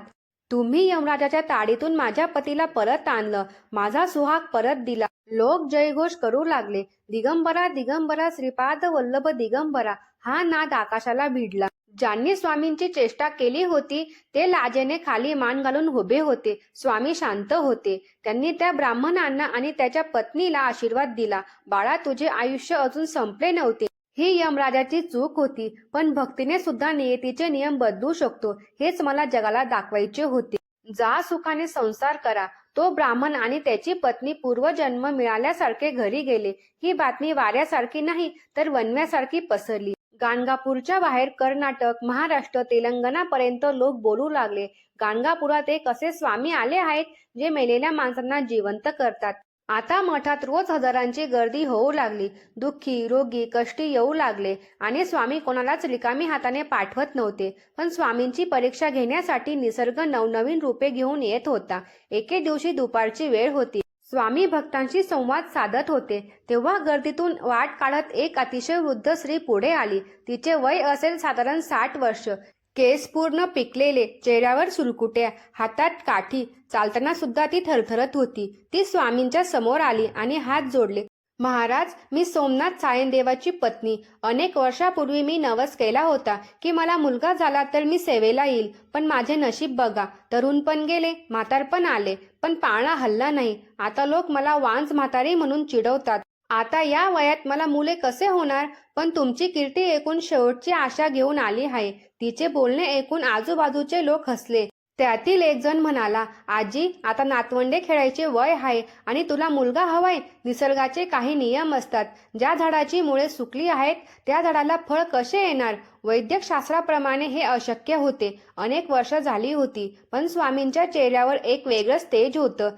तुम्ही यमराजाच्या ताडीतून माझ्या पतीला परत आणलं. माझा सुहाग परत दिला. लोक जयघोष करू लागले. दिगंबरा दिगंबरा, श्रीपाद वल्लभ दिगंबरा, हा नाद आकाशाला भिडला. ज्यांनी स्वामींची चेष्टा केली होती ते लाजेने खाली मान घालून उभे होते. स्वामी शांत होते. त्यांनी त्या ब्राह्मणांना आणि त्याच्या पत्नीला आशीर्वाद दिला. बाळा, तुझे आयुष्य अजून संपले नव्हते. ही यमराजाची चूक होती, पण भक्तीने सुद्धा नियतीचे नियम बदलू शकतो, हेच मला जगाला दाखवायचे होते. जा सुखाने संसार करा. तो ब्राह्मण आणि त्याची पत्नी पूर्वजन्म मिळाल्यासारखे घरी गेले. ही बातमी वाऱ्यासारखी नाही, तर वनव्यासारखी पसरली. गाणगापूरच्या बाहेर कर्नाटक, महाराष्ट्र, तेलंगणापर्यंत लोक बोलू लागले. गाणगापुरात एक असे स्वामी आले आहेत, जे मेलेल्या माणसांना जिवंत करतात. आता मठात रोज हजारांची गर्दी होऊ लागली. दुःखी, रोगी, कष्टी येऊ लागले आणि स्वामी कोणालाच रिकामी हाताने पाठवत नव्हते. पण स्वामींची परीक्षा घेण्यासाठी निसर्ग नवनवीन रूपे घेऊन येत होता. एके दिवशी दुपारची वेळ होती. स्वामी भक्तांशी संवाद साधत होते तेव्हा गर्दीतून वाट काढत एक अतिशय वृद्ध स्त्री पुढे आली. तिचे वय असेल साधारण 60 वर्ष. केस पूर्ण पिकलेले, चेहऱ्यावर सुरकुत्या, हातात काठी. चालताना सुद्धा ती थरथरत होती. ती स्वामींच्या समोर आली आणि हात जोडले. महाराज, मी सोमनाथ सायनदेवाची पत्नी. अनेक वर्षापूर्वी मी नवस केला होता की मला मुलगा झाला तर मी सेवेला येईल. पण माझे नशीब बघा, तरुण पण गेले, म्हातारपण आले, पण पाळणा हलला नाही. आता लोक मला वांज म्हातारी म्हणून चिडवतात. आता या वयात मला मुले कसे होणार? पण तुमची कीर्ती ऐकून शेवटची आशा घेऊन आली आहे. तिचे बोलणे ऐकून आजूबाजूचे लोक हसले. त्यातील एक जण म्हणाला, आजी, आता नातवंडे खेळायचे वय आहे आणि तुला मुलगा हवाय? निसर्गाचे काही नियम असतात. ज्या झाडाची मुळे सुकली आहेत त्या झाडाला फळ कसे येणार? वैद्यक शास्त्राप्रमाणे हे अशक्य होते. अनेक वर्ष झाली होती, पण स्वामींच्या चेहऱ्यावर एक वेगळंच तेज होतं.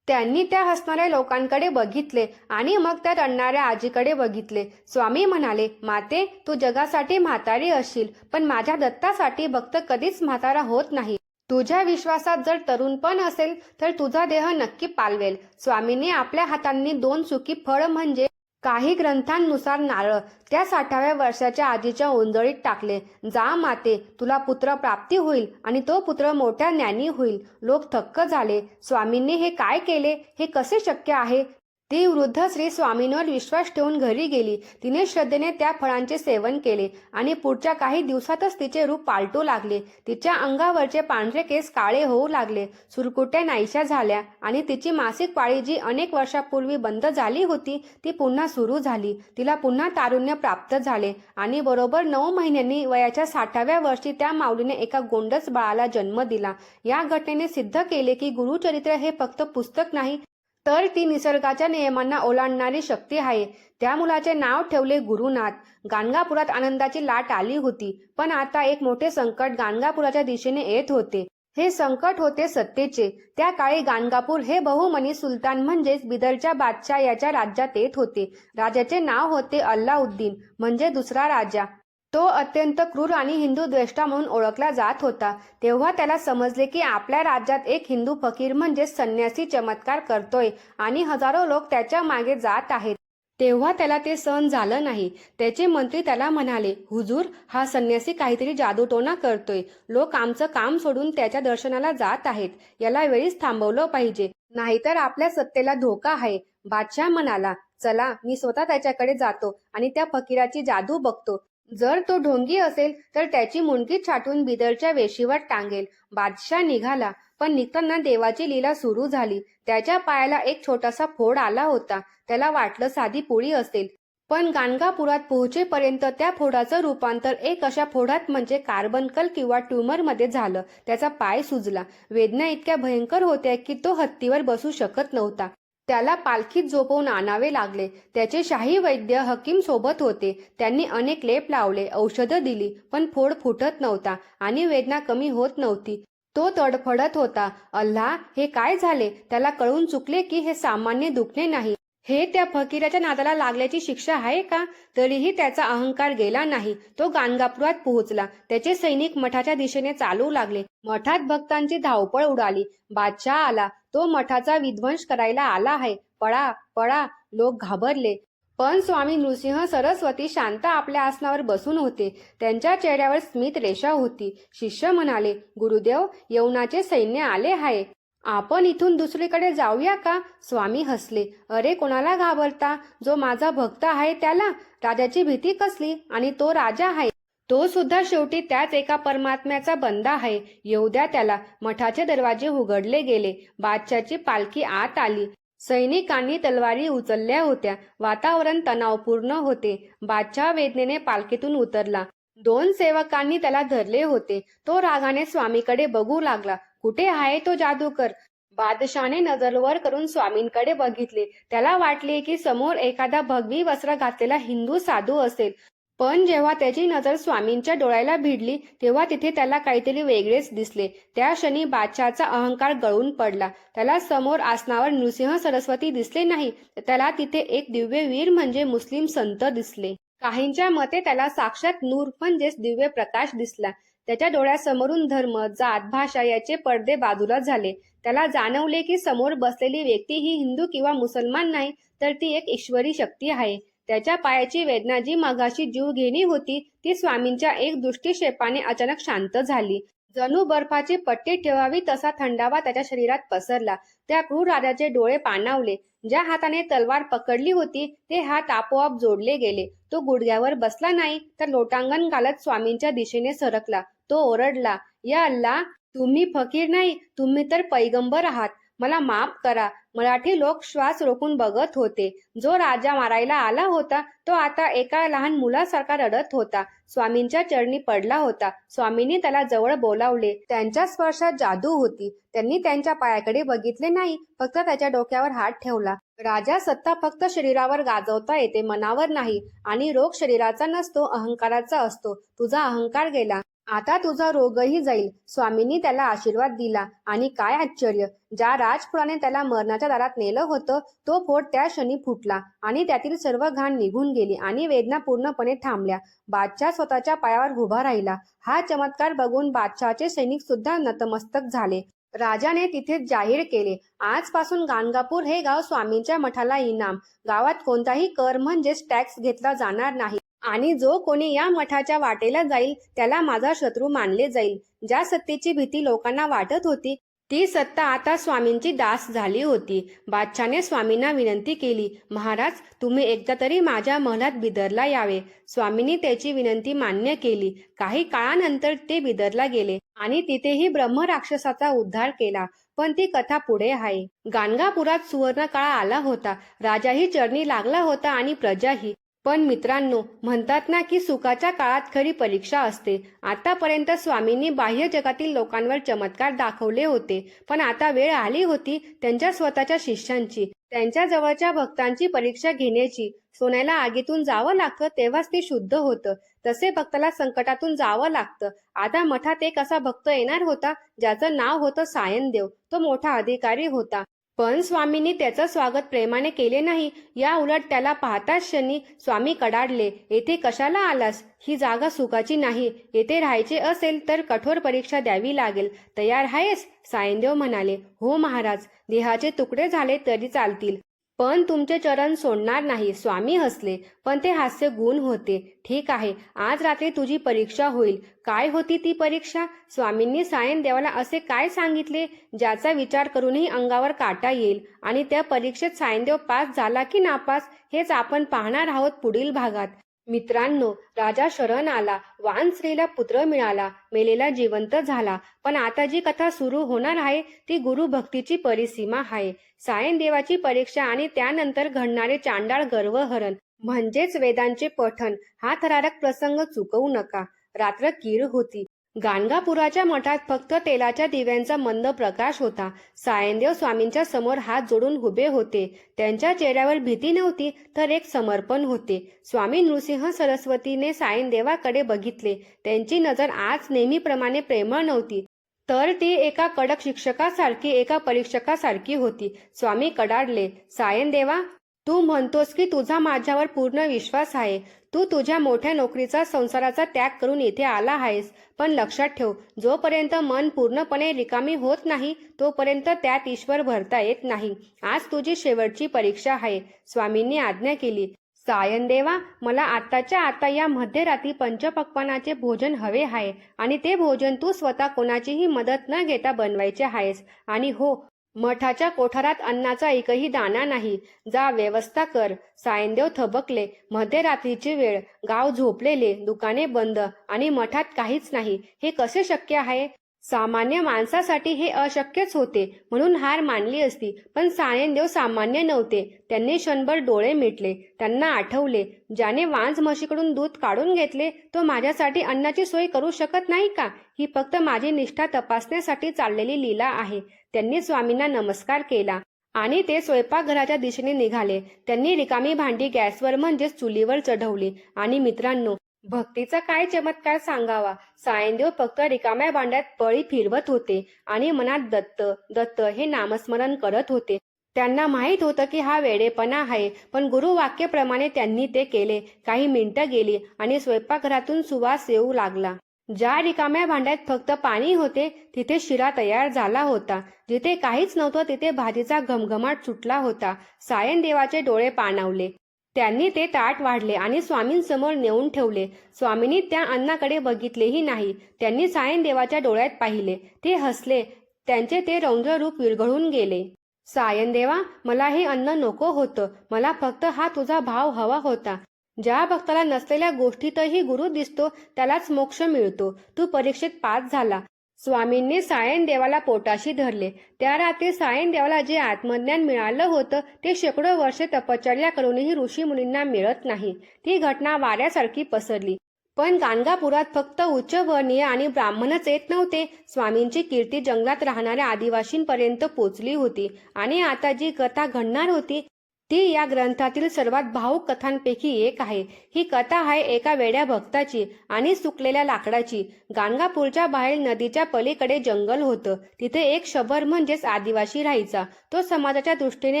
त्यांनी त्या हसणाऱ्या लोकांकडे बघितले आणि मग त्या रडणाऱ्या आजीकडे बघितले. स्वामी म्हणाले, माते, तू जगासाठी म्हातारी असशील, पण माझ्या दत्तासाठी भक्त कधीच म्हातारा होत नाही. तुझ्या विश्वासात जर तरुणपण असेल तर तुझा देह नक्की पालवेल. स्वामींनी आपल्या हातांनी 2 सुकी फळ म्हणजे काही ग्रंथांनुसार नारळ त्या 60व्या वर्षाच्या आजीच्या ओंजळीत टाकले. जा माते, तुला पुत्र प्राप्ती होईल आणि तो पुत्र मोठ्या ज्ञानी होईल. लोक थक्क झाले. स्वामींनी हे काय केले? हे कसे शक्य आहे? ती वृद्ध स्त्री स्वामींवर विश्वास ठेवून घरी गेली. तिने श्रद्धेने त्या फळांचे सेवन केले आणि पुढच्या काही दिवसातच तिचे रूप पालटू लागले. तिच्या अंगावरचे पांढरे केस काळे होऊ लागले, सुरकुत्या नाहीशा झाल्या आणि तिची मासिक पाळी जी अनेक वर्षापूर्वी बंद झाली होती ती पुन्हा सुरू झाली. तिला पुन्हा तारुण्य प्राप्त झाले आणि बरोबर 9 महिन्यांनी वयाच्या 60व्या वर्षी त्या माऊलीने एका गोंडस बाळाला जन्म दिला. या घटनेने सिद्ध केले की गुरुचरित्र हे फक्त पुस्तक नाही, तर ती निसर्गाच्या नियमांना ओलांडणारी शक्ती आहे. त्या मुलाचे नाव ठेवले गुरुनाथ. गाणगापुरात आनंदाची लाट आली होती, पण आता एक मोठे संकट गाणगापुराच्या दिशेने येत होते. हे संकट होते सत्तेचे. त्या काळी गाणगापूर हे बहुमनी सुलतान म्हणजेच बिदरच्या बादशाह याच्या राज्यात येत होते. राजाचे नाव होते अल्लाउद्दीन, म्हणजे दुसरा राजा. तो अत्यंत क्रूर आणि हिंदू द्वेष्टा म्हणून ओळखला जात होता. तेव्हा त्याला समजले की आपल्या राज्यात एक हिंदू फकीर म्हणजेच संन्यासी चमत्कार करतोय आणि हजारो लोक त्याच्या मागे जात आहेत. तेव्हा त्याला ते सहन झालं नाही. त्याचे मंत्री त्याला म्हणाले, हुजूर, हा संन्यासी काहीतरी जादूटोणा करतोय. लोक आमचं काम सोडून त्याच्या दर्शनाला जात आहेत. याला वेळीच थांबवलं पाहिजे, नाहीतर आपल्या सत्तेला धोका आहे. बादशाह म्हणाला, चला, मी स्वतः त्याच्याकडे जातो आणि त्या फकीराची जादू बघतो. जर तो ढोंगी असेल तर त्याची मुंडकी छाटून बिदरच्या वेशीवर टांगेल. बादशाह निघाला, पण निघताना देवाची लीला सुरू झाली. त्याच्या पायाला एक छोटासा फोड आला होता. त्याला वाटलं साधी पोळी असेल, पण गाणगापुरात पोहोचेपर्यंत त्या फोडाचं रूपांतर एक अशा फोडात म्हणजे कार्बनकल किंवा ट्यूमरमध्ये झालं. त्याचा पाय सुजला. वेदना इतक्या भयंकर होत्या की तो हत्तीवर बसू शकत नव्हता. त्याला पालखीत झोपवून आणावे लागले. त्याचे शाही वैद्य हकीम सोबत होते. त्यांनी अनेक लेप लावले, औषधं दिली, पण फोड फुटत नव्हता आणि वेदना कमी होत नव्हती. तो तडफडत होता. अल्लाह, हे काय झाले? त्याला कळून चुकले की हे सामान्य दुखणे नाही, हे त्या फकीराच्या नादाला लागल्याची शिक्षा आहे का? तरीही त्याचा अहंकार गेला नाही. तो गाणगापुरात पोहोचला. त्याचे सैनिक मठाच्या दिशेने चालू लागले. मठात भक्तांची धावपळ उडाली. बादशाह आला. तो मठाचा विध्वंस करायला आला आहे. पळा, पळा. लोक घाबरले. पण स्वामी नृसिंह सरस्वती शांत आपल्या आसनावर बसून होते. त्यांच्या चेहऱ्यावर स्मित रेषा होती. शिष्य म्हणाले, गुरुदेव, यवनाचे सैन्य आले आहे. आपण इथून दुसरीकडे जाऊया का? स्वामी हसले. अरे, कोणाला घाबरता? जो माझा भक्त आहे त्याला. राजाची भीती कसली? आणि तो राजा आहे. तो सुद्धा शेवटी त्याच एका परमात्म्याचा बंदा आहे. येऊ द्या त्याला. मठाचे दरवाजे उघडले गेले. बादशाची पालखी आत आली. सैनिकांनी तलवारी उचलल्या होत्या. वातावरण तणावपूर्ण होते. बादशाह वेदनेने पालखीतून उतरला. 2 सेवकांनी त्याला धरले होते. तो रागाने स्वामीकडे बघू लागला. कुठे आहे तो जादूकर? बादशाने नजर वर करून स्वामींकडे बघितले. त्याला वाटले की समोर एखादा भगवी वस्त्र घातलेला हिंदू साधू असेल. पण जेव्हा त्याची नजर स्वामींच्या डोळ्याला भिडली तेव्हा तिथे त्याला काहीतरी वेगळेच दिसले. त्या क्षणी बादशाचा अहंकार गळून पडला. त्याला समोर आसनावर नृसिंह सरस्वती दिसले नाही. त्याला तिथे एक दिव्य वीर म्हणजे मुस्लिम संत दिसले. काहींच्या मते त्याला साक्षात नूर म्हणजेच दिव्य प्रकाश दिसला. त्याच्या डोळ्यासमोरून धर्म, जात, भाषा याचे पडदे बाजूला झाले. त्याला जाणवले की समोर बसलेली व्यक्ती ही हिंदू किंवा मुसलमान नाही, तर ती एक ईश्वरी शक्ती आहे. त्याच्या पायाची वेदना जी मगाशी जीवघेणी होती, ती स्वामींच्या एक दृष्टिक्षेपाने अचानक शांत झाली. जणू बर्फाची पट्टी ठेवावी तसा थंडावा त्याच्या शरीरात पसरला. त्या क्रूर राजाचे डोळे पाणावले. ज्या हाताने तलवार पकडली होती ते हात आपोआप जोडले गेले. तो गुडघ्यावर बसला नाही, तर लोटांगण घालत स्वामींच्या दिशेने सरकला. तो ओरडला, या अल्ला, तुम्ही फकीर नाही, तुम्ही तर पैगंबर आहात. मला माफ करा. मराठी लोक श्वास रोखून बघत होते. जो राजा मारायला आला होता तो आता एका लहान मुलासारखा रडत होता. स्वामींच्या चरणी पडला होता. स्वामींनी त्याला जवळ बोलावले. त्यांच्या स्पर्शात जादू होती. त्यांनी त्यांच्या पायाकडे बघितले नाही, फक्त त्याच्या डोक्यावर हात ठेवला. राजा सत्ता फक्त शरीरावर गाजवता येते, मनावर नाही. आणि रोग शरीराचा नसतो, अहंकाराचा असतो. तुझा अहंकार गेला, आता तुझा रोगही जाईल. स्वामींनी त्याला आशीर्वाद दिला. आणि काय आश्चर्य, ज्या राजफळाने त्याला मरणाच्या दारात नेलं होतं तो फोड त्या क्षणी फुटला आणि त्यातील सर्व घाण निघून गेली आणि वेदना पूर्णपणे थांबल्या. बादशाह स्वतःच्या पायावर उभा राहिला. हा चमत्कार बघून बादशहाचे सैनिक सुद्धा नतमस्तक झाले. राजाने तिथेच जाहीर केले, आजपासून गाणगापूर हे गाव स्वामींच्या मठाला इनाम. गावात कोणताही कर म्हणजेच टॅक्स घेतला जाणार नाही. आणि जो कोणी या मठाच्या वाटेला जाईल त्याला माझा शत्रू मानले जाईल. ज्या सत्तेची भीती लोकांना वाटत होती ती सत्ता आता स्वामींची दास झाली होती. बादशाने स्वामींना विनंती केली, महाराज, तुम्ही एकदा तरी माझ्या महलात बिदरला यावे. स्वामींनी त्याची विनंती मान्य केली. काही काळानंतर ते बिदरला गेले आणि तिथेही ब्रह्म राक्षसाचा उद्धार केला. पण ती कथा पुढे आहे. गाणगापुरात सुवर्ण काळ आला होता. राजाही चरणी लागला होता आणि प्रजाही. पण मित्रांनो, म्हणतात ना की सुखाच्या काळात खरी परीक्षा असते. आतापर्यंत स्वामींनी बाह्य जगातील लोकांवर चमत्कार दाखवले होते, पण आता वेळ आली होती त्यांच्या स्वतःच्या शिष्यांची, त्यांच्या जवळच्या भक्तांची परीक्षा घेण्याची. सोन्याला आगीतून जावं लागतं तेव्हाच ते शुद्ध होतं. तसे भक्ताला संकटातून जावं लागतं. आता मठात एक असा भक्त येणार होता ज्याचं नाव होतं सायनदेव. तो मोठा अधिकारी होता. पण स्वामींनी त्याचं स्वागत प्रेमाने केले नाही. या उलट त्याला पाहताच क्षणी स्वामी कडाडले, येथे कशाला आलास? ही जागा सुखाची नाही. येथे राहायचे असेल तर कठोर परीक्षा द्यावी लागेल. तयार आहेस? सायनदेव म्हणाले, हो महाराज, देहाचे तुकडे झाले तरी चालतील, पण तुमचे चरण सोडणार नाही. स्वामी हसले, पण ते हास्य गुण होते. ठीक आहे, आज रात्री तुझी परीक्षा होईल. काय होती ती परीक्षा? स्वामींनी सायनदेवाला असे काय सांगितले ज्याचा विचार करूनही अंगावर काटा येईल? आणि त्या परीक्षेत सायनदेव पास झाला की नापास हेच आपण पाहणार आहोत पुढील भागात. मित्रांनो, राजा शरण आला, वान स्त्रीला पुत्र मिळाला, मेलेला जिवंत झाला. पण आता जी कथा सुरू होणार आहे ती गुरु भक्तीची परिसीमा आहे. सायनदेवाची परीक्षा आणि त्यानंतर घडणारे चांडाळ गर्वहरण म्हणजेच वेदांचे पठण, हा थरारक प्रसंग चुकवू नका. रात्र कीर होती. गाणगापुराच्या मठात फक्त तेलाच्या दिव्यांचा मंद प्रकाश होता. सायनदेव स्वामींच्या समोर हात जोडून उभे होते. त्यांच्या चेहऱ्यावर भीती नव्हती, तर एक समर्पण होते. स्वामी नृसिंह सरस्वतीने सायनदेवाकडे बघितले. त्यांची नजर आज नेहमीप्रमाणे प्रेमळ नव्हती, तर ती एका कडक शिक्षकासारखी, एका परीक्षकासारखी होती. स्वामी कडाडले, सायनदेवा, तू म्हणतोस की तुझा माझ्यावर पूर्ण विश्वास आहे. तू तुझ्या मोठ्या नोकरीचा, संसाराचा त्याग करून इथे आला आहेस. पण लक्षात ठेव, जोपर्यंत मन पूर्णपणे रिकामी होत नाही तोपर्यंत त्यात ईश्वर भरता येत नाही. आज तुझी शेवटची परीक्षा आहे. स्वामींनी आज्ञा केली, सायनदेवा, मला आत्ताच्या आता या मध्यरात्री पंचपक्वानाचे भोजन हवे आहे. आणि ते भोजन तू स्वतः कोणाचीही मदत न घेता बनवायचे आहेस. आणि हो, मठाच्या कोठारात अन्नाचा एकही दाणा नाही. जा, व्यवस्था कर. सायनदेव थबकले. मध्यरात्रीची वेळ, गाव झोपलेले, दुकाने बंद आणि मठात काहीच नाही. हे कसे शक्य आहे? सामान्य माणसासाठी हे अशक्यच होते, म्हणून हार मानली असती. पण सायनदेव सामान्य नव्हते. त्यांनी क्षणभर डोळे मिटले. त्यांना आठवले, ज्याने वांज म्हशीकडून दूध काढून घेतले तो माझ्यासाठी अन्नाची सोय करू शकत नाही का? ही फक्त माझी निष्ठा तपासण्यासाठी चाललेली लीला आहे. त्यांनी स्वामींना नमस्कार केला आणि ते स्वयंपाकघराच्या दिशेने निघाले. त्यांनी रिकामी भांडी गॅसवर म्हणजेच चुलीवर चढवली. आणि मित्रांनो, भक्तीचा काय चमत्कार सांगावा. सायनदेव फक्त रिकाम्या भांड्यात पळी फिरवत होते आणि मनात दत्त दत्त हे नामस्मरण करत होते. त्यांना माहीत होतं की हा वेडेपणा आहे, पण गुरुवाक्याप्रमाणे त्यांनी ते केले. काही मिनिटं गेली आणि स्वयंपाकघरातून सुवास येऊ लागला. ज्या रिकाम्या भांड्यात फक्त पाणी होते तिथे शिरा तयार झाला होता. जिथे काहीच नव्हतं तिथे भाजीचा घमघमाट सुटला होता. सायन देवाचे डोळे पाणावले. त्यांनी ते ताट वाढले आणि स्वामींसमोर नेऊन ठेवले. स्वामींनी त्या अन्नाकडे बघितलेही नाही. त्यांनी सायन देवाच्या डोळ्यात पाहिले. ते हसले. त्यांचे ते रौद्र रूप विरघळून गेले. सायन देवा, मला हे अन्न नको होतं. मला फक्त हा तुझा भाव हवा होता. ज्या भक्ताला नसलेल्या गोष्टीतही गुरु दिसतो त्यालाच मोक्ष मिळतो. तू परीक्षेत पास झाला. स्वामींनी सायन देवाला पोटाशी धरले. त्या रात्री सायन देवाला जे आत्मज्ञान मिळालं होतं ते शेकडो वर्षे तपश्चर्या करूनही ऋषी मुनींना मिळत नाही. ती घटना वाऱ्यासारखी पसरली. पण गाणगापुरात फक्त उच्चवर्णीय आणि ब्राह्मणच येत नव्हते. स्वामींची कीर्ती जंगलात राहणाऱ्या आदिवासींपर्यंत पोचली होती. आणि आता जी कथा घडणार होती ती या ग्रंथातील सर्वात भावूक कथांपैकी एक आहे. ही कथा आहे एका वेड्या भक्ताची आणि सुकलेल्या लाकडाची. गाणगापूरच्या बाहेर नदीच्या पलीकडे जंगल होतं. तिथे एक शबर म्हणजेच आदिवासी राहायचा. तो समाजाच्या दृष्टीने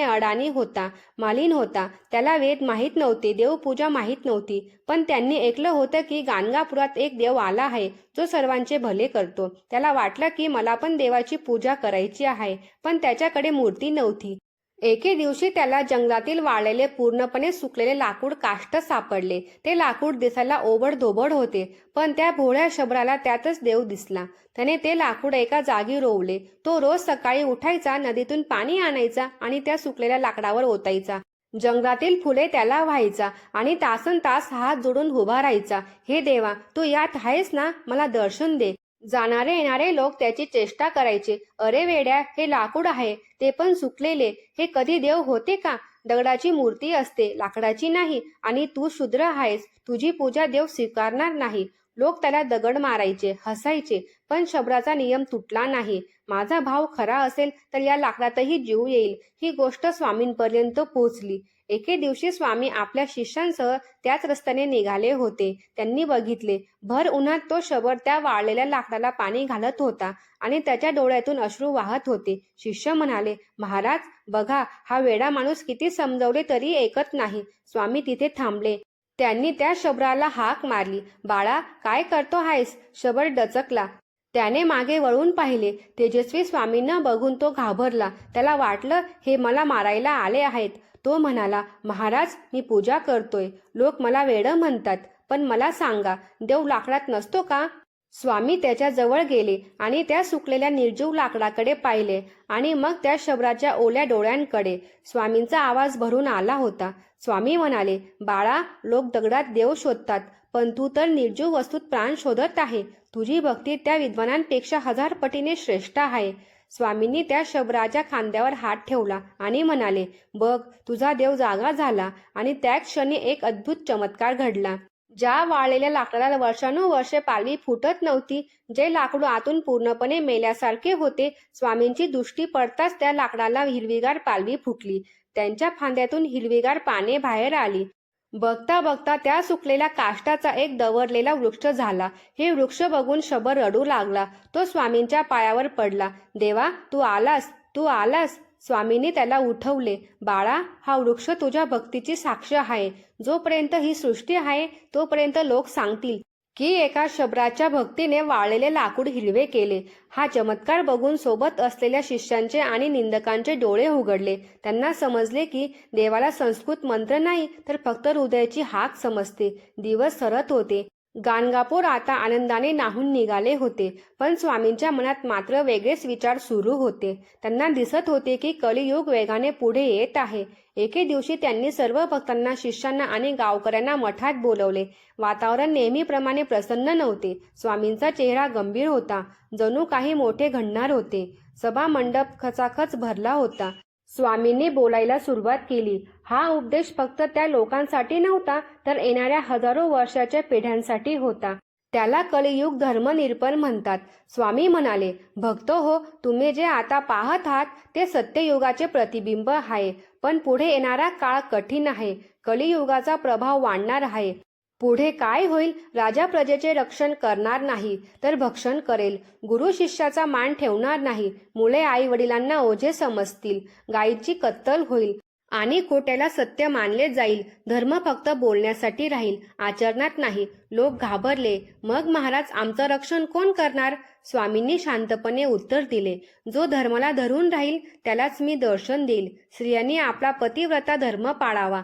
अडाणी होता, मालिन होता. त्याला वेद माहीत नव्हते, देवपूजा माहीत नव्हती. पण त्यांनी ऐकलं होतं की गाणगापुरात एक देव आला आहे जो सर्वांचे भले करतो. त्याला वाटलं की मला पण देवाची पूजा करायची आहे, पण त्याच्याकडे मूर्ती नव्हती. एके दिवशी त्याला जंगलातील वाळलेले पूर्णपणे सुकलेले लाकूड काष्ट सापडले. ते लाकूड दिसायला ओबडधोबड होते, पण त्या भोळ्या शबराला त्यातच देव दिसला. त्याने ते लाकूड एका जागी रोवले. तो रोज सकाळी उठायचा, नदीतून पाणी आणायचा आणि त्या सुकलेल्या लाकडावर ओतायचा. जंगलातील फुले त्याला व्हायचा आणि तासन तास हात जोडून उभा राहायचा. हे देवा, तू यात आहेस ना? मला दर्शन दे. जाणारे येणारे लोक त्याची चेष्टा करायचे. अरे वेड्या, हे लाकूड आहे, ते पण सुकलेले. हे कधी देव होते का? दगडाची मूर्ती असते, लाकडाची नाही. आणि तू शूद्र आहेस, तुझी पूजा देव स्वीकारणार नाही. लोक त्याला दगड मारायचे, हसायचे, पण शबराचा नियम तुटला नाही. माझा भाव खरा असेल तर या लाकडातही जीव येईल. ही गोष्ट स्वामींपर्यंत पोहोचली. एके दिवशी स्वामी आपल्या शिष्यांसह त्याच रस्त्याने निघाले होते. त्यांनी बघितले, भर उन्हात तो शबर त्या वाळलेल्या लाकडाला पाणी घालत होता आणि त्याच्या डोळ्यातून अश्रू वाहत होते. शिष्य म्हणाले, महाराज बघा, हा वेडा माणूस किती समजवले तरी ऐकत नाही. स्वामी तिथे थांबले. त्यांनी त्या शबराला हाक मारली. बाळा, काय करतो आहेस? शबर डचकला. त्याने मागे वळून पाहिले. तेजस्वी स्वामींना बघून तो घाबरला. त्याला वाटलं हे मला मारायला आले आहेत. तो म्हणाला, महाराज, मी पूजा करतोय. लोक मला वेडं म्हणतात, पण मला सांगा, देव लाकडात नसतो का? स्वामी त्याच्या जवळ गेले आणि त्या सुकलेल्या निर्जीव लाकडाकडे पाहिले आणि मग त्या शबराच्या ओल्या डोळ्यांकडे. स्वामींचा आवाज भरून आला होता. स्वामी म्हणाले, बाळा, लोक दगडात देव शोधतात, पण तू तर निर्जीव वस्तूत प्राण शोधत आहे. तुझी भक्ती त्या विद्वानांपेक्षा 1000 पटीने श्रेष्ठ आहे. स्वामींनी त्या शबराच्या खांद्यावर हात ठेवला आणि म्हणाले, बघ, तुझा देव जागा झाला. आणि त्या क्षणी एक अद्भुत चमत्कार घडला. ज्या वाळलेल्या लाकडाला वर्षानुवर्षे पालवी फुटत नव्हती, जे लाकूड आतून पूर्णपणे मेल्यासारखे होते, स्वामींची दृष्टी पडताच त्या लाकडाला हिरवीगार पालवी फुटली. त्यांच्या फांद्यातून हिरवीगार पाने बाहेर आली. बघता बघता त्या सुकलेल्या काष्टाचा एक दवरलेला वृक्ष झाला. हे वृक्ष बघून शबर रडू लागला. तो स्वामींच्या पायावर पडला. देवा, तू आलास, तू आलास. स्वामींनी त्याला उठवले. बाळा, हा वृक्ष तुझ्या भक्तीची साक्ष आहे. जोपर्यंत ही सृष्टी आहे तोपर्यंत लोक सांगतील की एका शबराच्या भक्तीने वाळलेले लाकूड हिरवे केले. हा चमत्कार बघून सोबत असलेल्या शिष्यांचे आणि निंदकांचे डोळे उघडले. त्यांना समजले की देवाला संस्कृत मंत्र नाही तर फक्त हृदयाची हाक समजते. दिवस सरत होते. गाणगापूर आता आनंदाने न्हाऊन निघाले होते. पण स्वामींच्या मनात मात्र वेगळेच विचार सुरू होते. त्यांना दिसत होते की कलियुग वेगाने पुढे येत आहे. एके दिवशी त्यांनी सर्व भक्तांना, शिष्यांना आणि गावकऱ्यांना मठात बोलवले. वातावरण नेहमीप्रमाणे प्रसन्न नव्हते. स्वामींचा चेहरा गंभीर होता, जणू काही मोठे घडणार होते. सभा मंडप खचाखच भरला होता. स्वामींनी बोलायला सुरुवात केली. हा उपदेश फक्त त्या लोकांसाठी नव्हता, तर येणाऱ्या हजारो वर्षाच्या पिढ्यांसाठी होता. त्याला कलियुग धर्मनिर्पण म्हणतात. स्वामी म्हणाले, भक्त हो, तुम्ही जे आता पाहत आहात ते सत्ययुगाचे प्रतिबिंब आहे. पण पुढे येणारा काळ कठीण आहे. कलियुगाचा प्रभाव वाढणार आहे. पुढे काय होईल? राजा प्रजेचे रक्षण करणार नाही तर भक्षण करेल. गुरु शिष्याचा मान ठेवणार नाही. मुले आई वडिलांना ओझे समजतील. गायीची कत्तल होईल. आणि खोट्याला सत्य मानले जाईल. धर्म फक्त बोलण्यासाठी राहील, आचरणात नाही. लोक घाबरले. मग महाराज, आमचं रक्षण कोण करणार? स्वामींनी शांतपणे उत्तर दिले, जो धर्माला धरून राहील त्यालाच मी दर्शन देईल. स्त्रियांनी आपला पतिव्रता धर्म पाळावा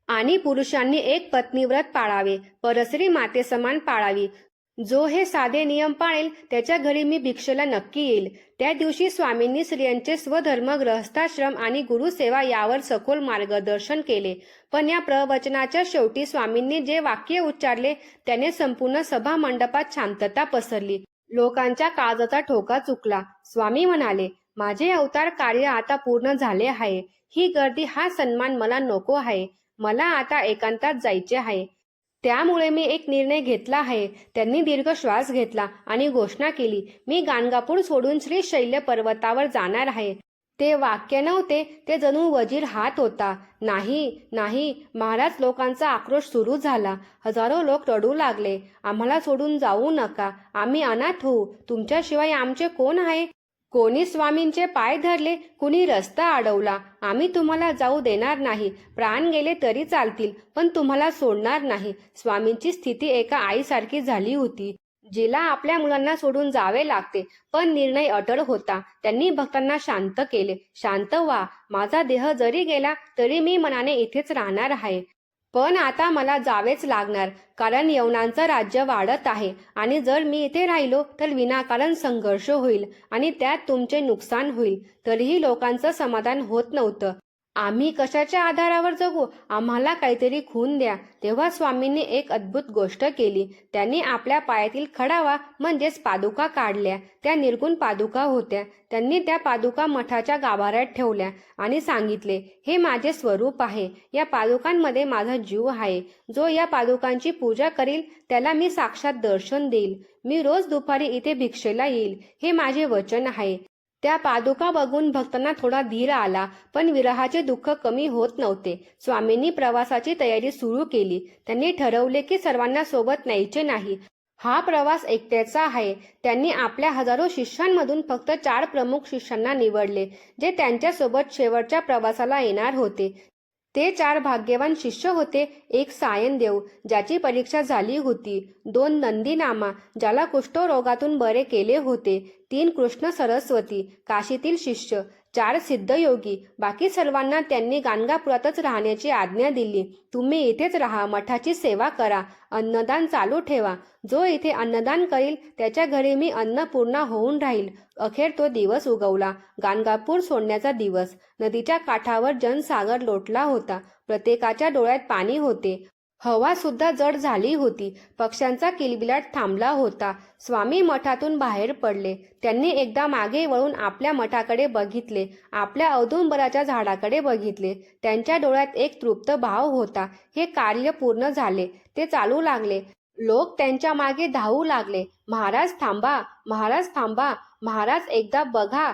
आणि पुरुषांनी एक पत्नीव्रत पाळावे, परस्त्री मातेसमान पाळावी. जो हे साधे नियम पाळेल त्याच्या घरी मी भिक्षेला नक्की येईल. त्या दिवशी स्वामींनी स्त्रियांचे स्वधर्म, गृहस्थाश्रम आणि गुरुसेवा यावर सखोल मार्गदर्शन केले. पण या प्रवचनाच्या शेवटी स्वामींनी जे वाक्य उच्चारले त्याने संपूर्ण सभा मंडपात शांतता पसरली. लोकांच्या काळजाचा ठोका चुकला. स्वामी म्हणाले, माझे अवतार कार्य आता पूर्ण झाले आहे. ही गर्दी, हा सन्मान मला नको आहे. मला आता एकांतात जायचे आहे. त्यामुळे मी एक निर्णय घेतला आहे. त्यांनी दीर्घ श्वास घेतला आणि घोषणा केली, मी गाणगापूर सोडून श्रीशैल्य पर्वतावर जाणार आहे. ते वाक्य नव्हते, ते जणू वजीर हात होता. नाही नाही महाराज, लोकांचा आक्रोश सुरू झाला. हजारो लोक रडू लागले. आम्हाला सोडून जाऊ नका, आम्ही अनाथ होऊ. तुमच्याशिवाय आमचे कोण आहे? कोणी स्वामींचे पाय धरले, कुणी रस्ता अडवला. आम्ही तुम्हाला जाऊ देणार नाही. प्राण गेले तरी चालतील, पण तुम्हाला सोडणार नाही. स्वामींची स्थिती एका आईसारखी झाली होती, जिला आपल्या मुलांना सोडून जावे लागते. पण निर्णय अटळ होता. त्यांनी भक्तांना शांत केले. शांत व्हा, माझा देह जरी गेला तरी मी मनाने इथेच राहणार आहे. पण आता मला जावेच लागणार, कारण यवनांचं राज्य वाढत आहे आणि जर मी इथे राहिलो तर विनाकारण संघर्ष होईल आणि त्यात तुमचे नुकसान होईल. तरीही लोकांचं समाधान होत नव्हतं. आम्ही कशाच्या आधारावर जगू? आम्हाला काहीतरी खून द्या. तेव्हा स्वामींनी एक अद्भुत गोष्ट केली. त्यांनी आपल्या पायातील खडावा म्हणजेच पादुका काढल्या. त्या निर्गुण पादुका होत्या. त्यांनी त्या पादुका मठाच्या गाभाऱ्यात ठेवल्या आणि सांगितले, हे माझे स्वरूप आहे. या पादुकांमध्ये माझा जीव आहे. जो या पादुकांची पूजा करील त्याला मी साक्षात दर्शन देईल. मी रोज दुपारी इथे भिक्षेला येईल, हे माझे वचन आहे. त्या पादुका बघून भक्तांना थोडा धीर आला, पण विरहाचे दुःख कमी होत नव्हते. स्वामींनी प्रवासाची तयारी सुरू केली. त्यांनी ठरवले की सर्वांना सोबत न्यायचे नाही. हा प्रवास एकट्याचा आहे. त्यांनी आपल्या हजारो शिष्यांमधून फक्त 4 प्रमुख शिष्यांना निवडले, जे त्यांच्यासोबत शेवटच्या प्रवासाला येणार होते. ते 4 भाग्यवान शिष्य होते. एक सायनदेव, ज्याची परीक्षा झाली होती. 2 नंदीनामा, ज्याला कुष्ठरोगातून बरे केले होते. 3 कृष्ण सरस्वती, काशीतील शिष्य. 4 सिद्धयोगी. बाकी सर्वांना त्यांनी गाणगापुरातच राहण्याची आज्ञा दिली. तुम्ही इथेच राहा, मठाची सेवा करा, अन्नदान चालू ठेवा. जो इथे अन्नदान करील त्याच्या घरी मी अन्नपूर्णा होऊन राहील. अखेर तो दिवस उगवला. गाणगापूर सोडण्याचा दिवस. नदीच्या काठावर जनसागर लोटला होता. प्रत्येकाच्या डोळ्यात पाणी होते. हवा सुद्धा जड झाली होती. पक्ष्यांचा किलबिलाट थांबला होता. स्वामी मठातून बाहेर पडले. त्यांनी एकदा मागे वळून आपल्या मठाकडे बघितले, आपल्या औदुंबराच्या झाडाकडे बघितले. त्यांच्या डोळ्यात एक तृप्त भाव होता. हे कार्य पूर्ण झाले. ते चालू लागले. लोक त्यांच्या मागे धावू लागले. महाराज थांबा, महाराज थांबा, महाराज एकदा बघा.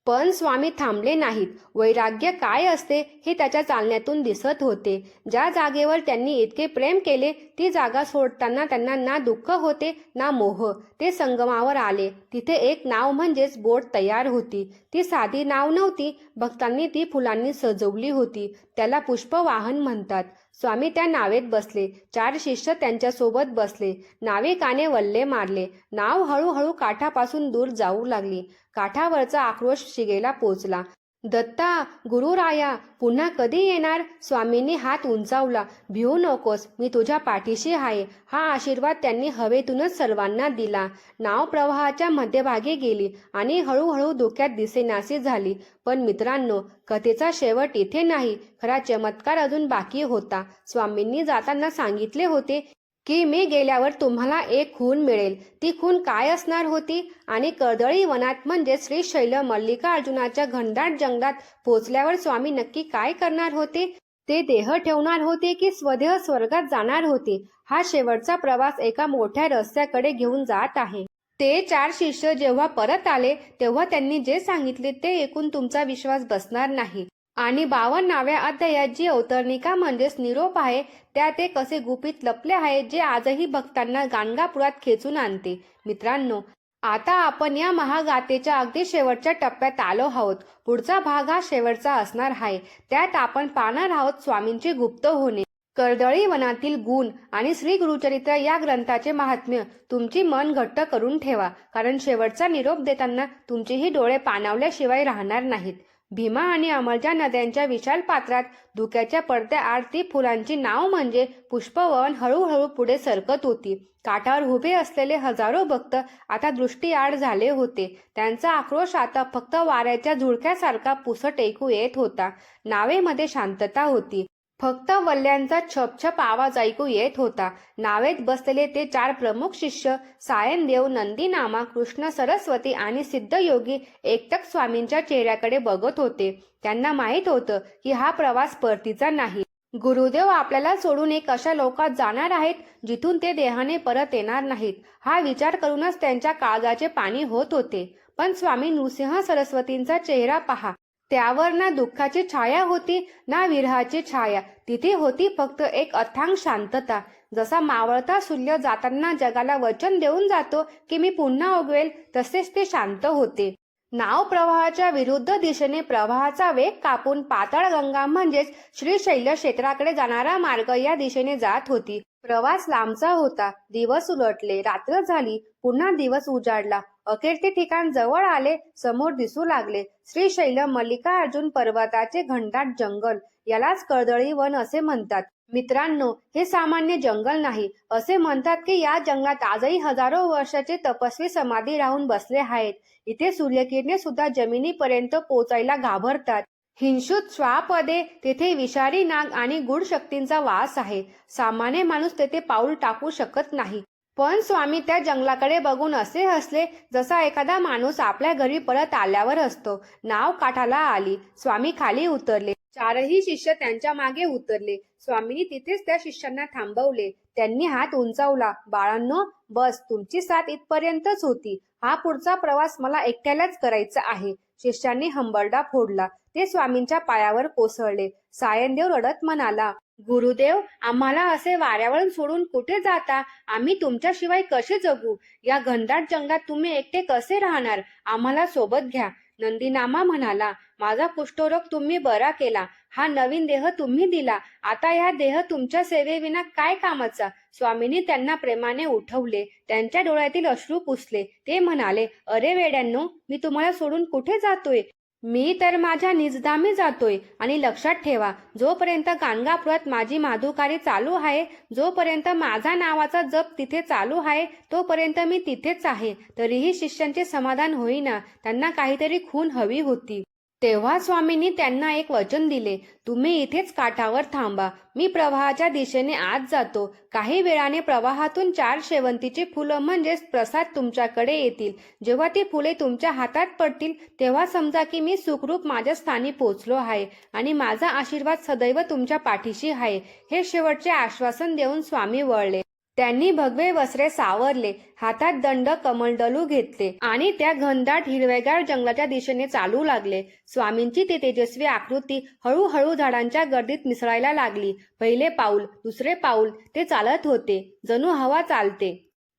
पण स्वामी थांबले नाहीत. वैराग्य काय असते हे त्याच्या चालण्यातून दिसत होते. ज्या जागेवर त्यांनी इतके प्रेम केले ती जागा सोडताना त्यांना ना दुःख होते ना मोह. ते संगमावर आले. तिथे एक नाव म्हणजेच बोट तयार होती. ती साधी नाव नव्हती. भक्तांनी ती फुलांनी सजवली होती. त्याला पुष्पवाहन म्हणतात. स्वामी त्या नावेत बसले. 4 शिष्य त्यांच्यासोबत बसले. नाविकाने वल्ले मारले. नाव हळूहळू काठापासून दूर जाऊ लागली. काठावरचा आक्रोश शिगेला पोचला. दत्ता, गुरुराया, पुन्हा कधी येणार? स्वामींनी हात उंचावला. भिवू नकोस, मी तुझ्या पाठीशी आहे. हा आशीर्वाद त्यांनी हवेतूनच सर्वांना दिला. नाव प्रवाहाच्या मध्यभागी गेली आणि हळूहळू धोक्यात दिसेनाशी झाली. पण मित्रांनो, कथेचा शेवट इथे नाही. खरा चमत्कार अजून बाकी होता. स्वामींनी जाताना सांगितले होते की मी गेल्यावर तुम्हाला एक खून मिळेल. ती खून काय असणार होती? आणि कर्दळी वनात म्हणजे श्रीशैल्य मल्लिकार्जुनाच्या घनदाट जंगलात पोचल्यावर स्वामी नक्की काय करणार होते? ते देह ठेवणार होते की स्वदेह स्वर्गात जाणार होते? हा शेवटचा प्रवास एका मोठ्या रहस्याकडे घेऊन जात आहे. ते 4 शिष्य जेव्हा परत आले तेव्हा त्यांनी जे सांगितले ते ऐकून तुमचा विश्वास बसणार नाही. आणि 52व्या अध्यायात जी अवतरणिका म्हणजेच निरोप आहे, त्यात ते कसे गुपित लपले आहे, जे आजही भक्तांना गाणगापुरात खेचून आणते. मित्रांनो, आता आपण या महागाथेच्या अगदी शेवटच्या टप्प्यात आलो आहोत. पुढचा भाग हा शेवटचा असणार आहे. त्यात आपण पाहणार आहोत स्वामींचे गुप्त होणे, कर्दळी वनातील गुण आणि श्री गुरुचरित्र या ग्रंथाचे महात्म्य. तुमची मन घट्ट करून ठेवा, कारण शेवटचा निरोप देताना तुमचेही डोळे पाणावल्याशिवाय राहणार नाहीत. भीमा आणि अमरजा नद्यांच्या विशाल पात्रात धुक्याच्या पडद्याआड ती फुलांची नाव म्हणजे पुष्पवन हळूहळू पुढे सरकत होती. काठावर उभे असलेले हजारो भक्त आता दृष्टीआड झाले होते. त्यांचा आक्रोश आता फक्त वाऱ्याच्या झुळक्यासारखा पुसट ऐकू येत होता. नावेमध्ये शांतता होती. फक्त वल्ल्यांचा छपछप आवाज ऐकू येत होता. नावेत बसलेले ते 4 प्रमुख शिष्य सायनदेव, नंदीनामा, कृष्ण, सरस्वती आणि सिद्धयोगी एकटक स्वामींच्या चेहऱ्याकडे बघत होते. त्यांना माहीत होतं की हा प्रवास परतीचा नाही. गुरुदेव आपल्याला सोडून एक अशा लोकात जाणार आहेत जिथून ते देहाने परत येणार नाहीत. हा विचार करूनच त्यांच्या काळजाचे पाणी होत होते. पण स्वामी नृसिंह सरस्वतींचा चेहरा पहा. त्यावर ना दुःखाची छाया होती ना विरहाची छाया. तिथे होती फक्त एक अथांग शांतता. जसा मावळता सूर्य जाताना जगाला वचन देऊन जातो की मी पुन्हा उगवेल, तसेच ते शांत होते. नाव प्रवाहाच्या विरुद्ध दिशेने प्रवाहाचा वेग कापून पाताळ गंगा म्हणजेच श्रीशैल क्षेत्राकडे जाणारा मार्ग या दिशेने जात होती. प्रवास लांबचा होता. दिवस उलटले, रात्र झाली, पुन्हा दिवस उजाडला. अखेर ते ठिकाण जवळ आले. समोर दिसू लागले श्रीशैल मल्लिकार्जुन पर्वताचे घनदाट जंगल. यालाच कर्दळी वन असे म्हणतात. मित्रांनो, हे सामान्य जंगल नाही. असे म्हणतात की या जंगलात आजही हजारो वर्षाचे तपस्वी समाधी राहून बसले आहेत. इथे सूर्यकिरणे सुद्धा जमिनीपर्यंत पोचायला घाबरतात. हिंसुत श्वापदे, तेथे विषारी नाग आणि गूढ शक्तींचा वास आहे. सामान्य माणूस तेथे पाऊल टाकू शकत नाही. पण स्वामी त्या जंगलाकडे बघून असे हसले जसा एखादा माणूस आपल्या घरी परत आल्यावर असतो. नाव काठाला आली. स्वामी खाली उतरले. 4ही शिष्य त्यांच्या मागे उतरले. स्वामींनी तिथेच त्या शिष्यांना थांबवले. त्यांनी हात उंचावला. बाळांनो, बस, तुमची साथ इथपर्यंतच होती. हा पुढचा प्रवास मला एकट्यालाच करायचा आहे. शिष्यांनी हंबरडा फोडला. ते स्वामींच्या पायावर कोसळले. सायनदेव रडत म्हणाला, गुरुदेव, आम्हाला असे वाऱ्यावरून सोडून कुठे जाता? आम्ही तुमच्याशिवाय कसे जगू? या घनदाट जंगलात तुम्ही एकटे कसे राहणार? आम्हाला सोबत घ्या. नंदीनामा म्हणाला, माझा कुष्ठरोग तुम्ही बरा केला. हा नवीन देह तुम्ही दिला. आता हा देह तुमच्या सेवेविना काय कामाचा? स्वामींनी त्यांना प्रेमाने उठवले. त्यांच्या डोळ्यातील अश्रू पुसले. ते म्हणाले, अरे वेड्यांनो, मी तुम्हाला सोडून कुठे जातोय? मी तर माझ्या निजधामी जातोय. आणि लक्षात ठेवा, जोपर्यंत गाणगापुरात माझी माधुकारी चालू आहे, जोपर्यंत माझा नावाचा जप तिथे चालू आहे, तोपर्यंत मी तिथेच आहे. तरीही शिष्यांचे समाधान होईना. त्यांना काहीतरी खूण हवी होती. तेव्हा स्वामींनी त्यांना एक वचन दिले, तुम्ही इथेच काठावर थांबा. मी प्रवाहाच्या दिशेने आत जातो. काही वेळाने प्रवाहातून 4 शेवंतीची फुलं म्हणजेच प्रसाद तुमच्याकडे येतील. जेव्हा ती फुले तुमच्या हातात पडतील तेव्हा समजा की मी सुखरूप माझ्या स्थानी पोचलो आहे आणि माझा आशीर्वाद सदैव तुमच्या पाठीशी आहे. हे शेवटचे आश्वासन देऊन स्वामी वळले. त्यांनी भगवे वस्त्रे सावरले, हातात दंड कमंडलू घेतले आणि त्या घनदाट हिरवेगार जंगलाच्या दिशेने चालू लागले. स्वामींची ती तेजस्वी आकृती हळूहळू झाडांच्या गर्दीत मिसळायला लागली. पहिले पाऊल, दुसरे पाऊल, ते चालत होते जणू हवा चालते.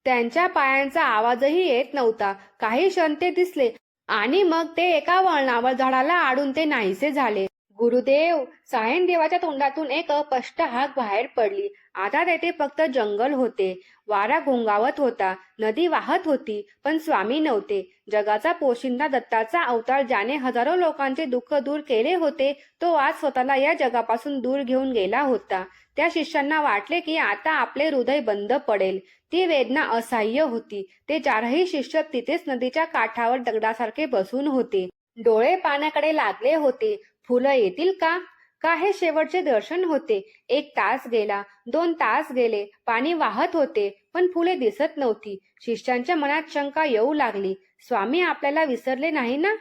त्यांच्या पायांचा आवाजही येत नव्हता. काही क्षण ते दिसले आणि मग ते एका वळणावर झाडाला आडून ते नाहीसे झाले. गुरुदेव, सायनदेवाच्या तोंडातून एक अस्पष्ट हाक बाहेर पडली. आता तेथे फक्त जंगल होते. वारा घोंगावत होता. नदी वाहत होती, पण स्वामी नव्हते. जगाचा पोशिंदा दत्ताचा अवतार, ज्याने हजारो लोकांचे दुःख दूर केले होते, तो आज स्वतःला या जगापासून दूर घेऊन गेला होता. त्या शिष्यांना वाटले की आता आपले हृदय बंद पडेल. ती वेदना असह्य होती. ते 4ही शिष्य तिथेच नदीच्या काठावर दगडासारखे बसून होते. डोळे पाण्याकडे लागले होते. फुलं येतील का? का हे शेवटचे दर्शन होते? 1 तास गेला, 2 तास गेले. पाणी वाहत होते, पण फुले दिसत नव्हती. शिष्यांच्या मनात शंका येऊ लागली. स्वामी आपल्याला विसरले नाही ना?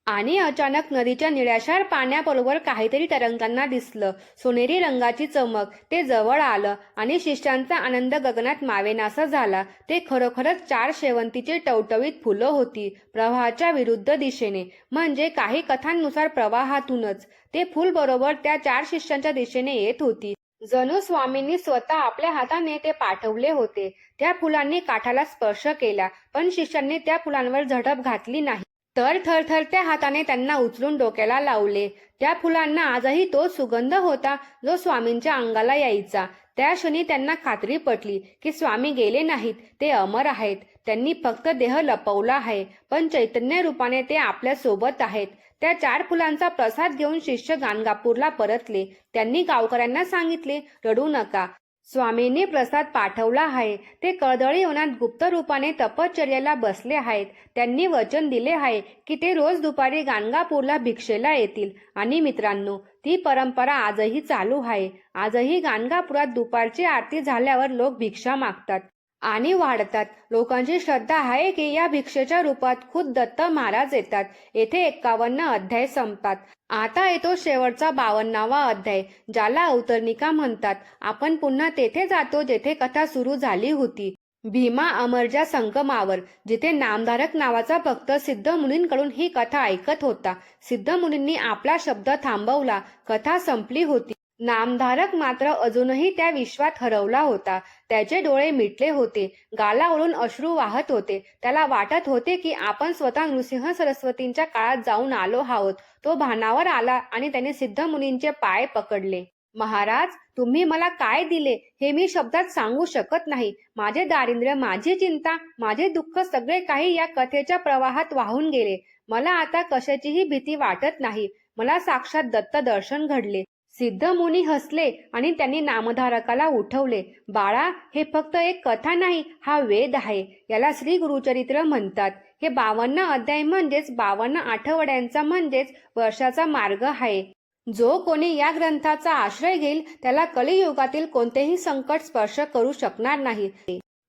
आणि अचानक नदीच्या निळ्याशार पाण्याबरोबर काहीतरी तरंगताना दिसलं. सोनेरी रंगाची चमक. ते जवळ आलं आणि शिष्यांचा आनंद गगनात मावेनासा झाला. ते खरोखरच 4 शेवंतीची टवटवीत फुलं होती. प्रवाहाच्या विरुद्ध दिशेने, म्हणजे काही कथांनुसार प्रवाहातूनच. ते फूल बरोबर त्या 4 शिष्यांच्या दिशेने येत होती. जणू स्वामींनी स्वतः आपल्या हाताने ते पाठवले होते. त्या फुलांनी काठाला स्पर्श केला, पण शिष्यांनी त्या फुलांवर झडप घातली नाही. तर थरथरत्या हाताने त्यांना उचलून डोक्याला लावले. त्या फुलांना आजही तोच सुगंध होता जो स्वामींच्या अंगाला यायचा. त्या क्षणी त्यांना खात्री पटली की स्वामी गेले नाहीत, ते अमर आहेत. त्यांनी फक्त देह लपवला आहे, पण चैतन्य रूपाने ते आपल्या सोबत आहेत. त्या 4 फुलांचा प्रसाद घेऊन शिष्य गाणगापूरला परतले. त्यांनी गावकऱ्यांना सांगितले, रडू नका, स्वामींनी प्रसाद पाठवला आहे. ते कर्दळी वनात गुप्त रूपाने तपश्चर्याला बसले आहेत. त्यांनी वचन दिले आहे की ते रोज दुपारी गाणगापूरला भिक्षेला येतील. आणि मित्रांनो, ती परंपरा आजही चालू आहे. आजही गाणगापुरात दुपारची आरती झाल्यावर लोक भिक्षा मागतात आणि वाढतात. लोकांची श्रद्धा आहे की या भिक्षेच्या रूपात खुद्द दत्त महाराज येतात. येथे 51 अध्याय संपतात. आता येतो शेवटचा 52वा अध्याय, ज्याला अवतरणिका म्हणतात. आपण पुन्हा तेथे जातो जेथे कथा सुरू झाली होती, भीमा अमरच्या संगमावर, जिथे नामधारक नावाचा भक्त सिद्ध मुनींकडून ही कथा ऐकत होता. सिद्ध मुनींनी आपला शब्द थांबवला. कथा संपली होती. नामधारक मात्र अजूनही त्या विश्वात हरवला होता. त्याचे डोळे मिटले होते, गालावरून अश्रू वाहत होते. त्याला वाटत होते की आपण स्वतः नृसिंह सरस्वतींच्या काळात जाऊन आलो आहोत. तो भानावर आला आणि त्याने सिद्ध मुनींचे पाय पकडले. महाराज, तुम्ही मला काय दिले हे मी शब्दात सांगू शकत नाही. माझे दारिद्र्य, माझी चिंता, माझे दुःख सगळे काही या कथेच्या प्रवाहात वाहून गेले. मला आता कशाचीही भीती वाटत नाही. मला साक्षात दत्त दर्शन घडले. सिद्ध मुनी हसले आणि त्यांनी नामधारकाला उठवले. बाळा, हे फक्त एक कथा नाही, हा वेद आहे. याला श्री गुरुचरित्र म्हणतात. हे 52 अध्याय म्हणजेच 52 आठवड्यांचा म्हणजेच वर्षाचा मार्ग आहे. जो कोणी या ग्रंथाचा आश्रय घेईल त्याला कलियुगातील कोणतेही संकट स्पर्श करू शकणार नाही.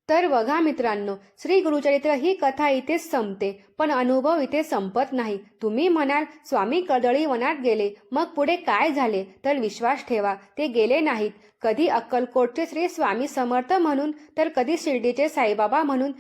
तर बघा मित्रांनो, श्री गुरुचरित्र ही कथा इथेच संपते, पण अनुभव इथे संपत नाही. तुम्ही म्हणाल, स्वामी कर्दळी वनात गेले, मग पुढे काय झाले? तर विश्वास ठेवा, ते गेले नाहीत. कधी अक्कलकोटचे श्री स्वामी समर्थ म्हणून, तर कधी शिर्डीचे साईबाबा म्हणून.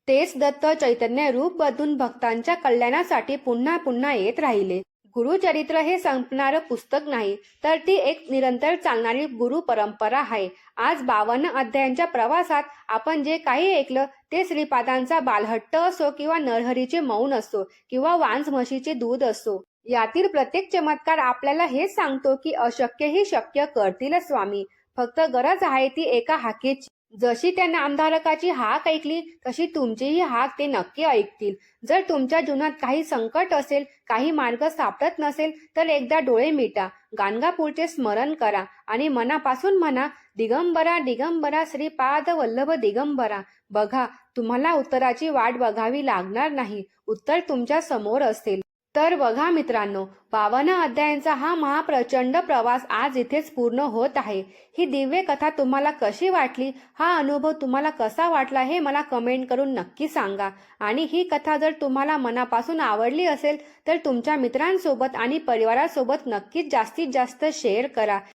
तेच दत्त चैतन्य रूप बदलून भक्तांच्या कल्याणासाठी पुन्हा पुन्हा येत राहिले. गुरुचरित्र हे संपणारं पुस्तक नाही, तर ती एक निरंतर चालणारी गुरु परंपरा आहे. आज 52 अध्यायांच्या प्रवासात आपण जे काही ऐकलं ते श्रीपादांचा बालहट्ट असो किंवा नरहरीचे मौन असो किंवा वांस म्हशीचे दूध असो, यातील प्रत्येक चमत्कार आपल्याला हेच सांगतो की अशक्यही शक्य करतील स्वामी. फक्त गरज आहे ती एका हाकेची. जशी त्या नामधारकाची हाक ऐकली तशी तुमचीही हाक ते नक्की ऐकतील. जर तुमच्या जीवनात काही संकट असेल, काही मार्ग सापडत नसेल, तर एकदा डोळे मिटा, गाणगापूरचे स्मरण करा आणि मनापासून म्हणा, दिगंबरा दिगंबरा श्रीपाद वल्लभ दिगंबरा. बघा, तुम्हाला उत्तराची वाट बघावी लागणार नाही. उत्तर तुमच्या समोर असेल. तर बघा मित्रांनो, 52 अध्यायांचा हा महाप्रचंड प्रवास आज इथेच पूर्ण होत आहे. ही दिव्य कथा तुम्हाला कशी वाटली, हा अनुभव तुम्हाला कसा वाटला हे मला कमेंट करून नक्की सांगा. आणि ही कथा जर तुम्हाला मनापासून आवडली असेल तर तुमच्या मित्रांसोबत आणि परिवारासोबत नक्कीच जास्तीत जास्त शेअर करा.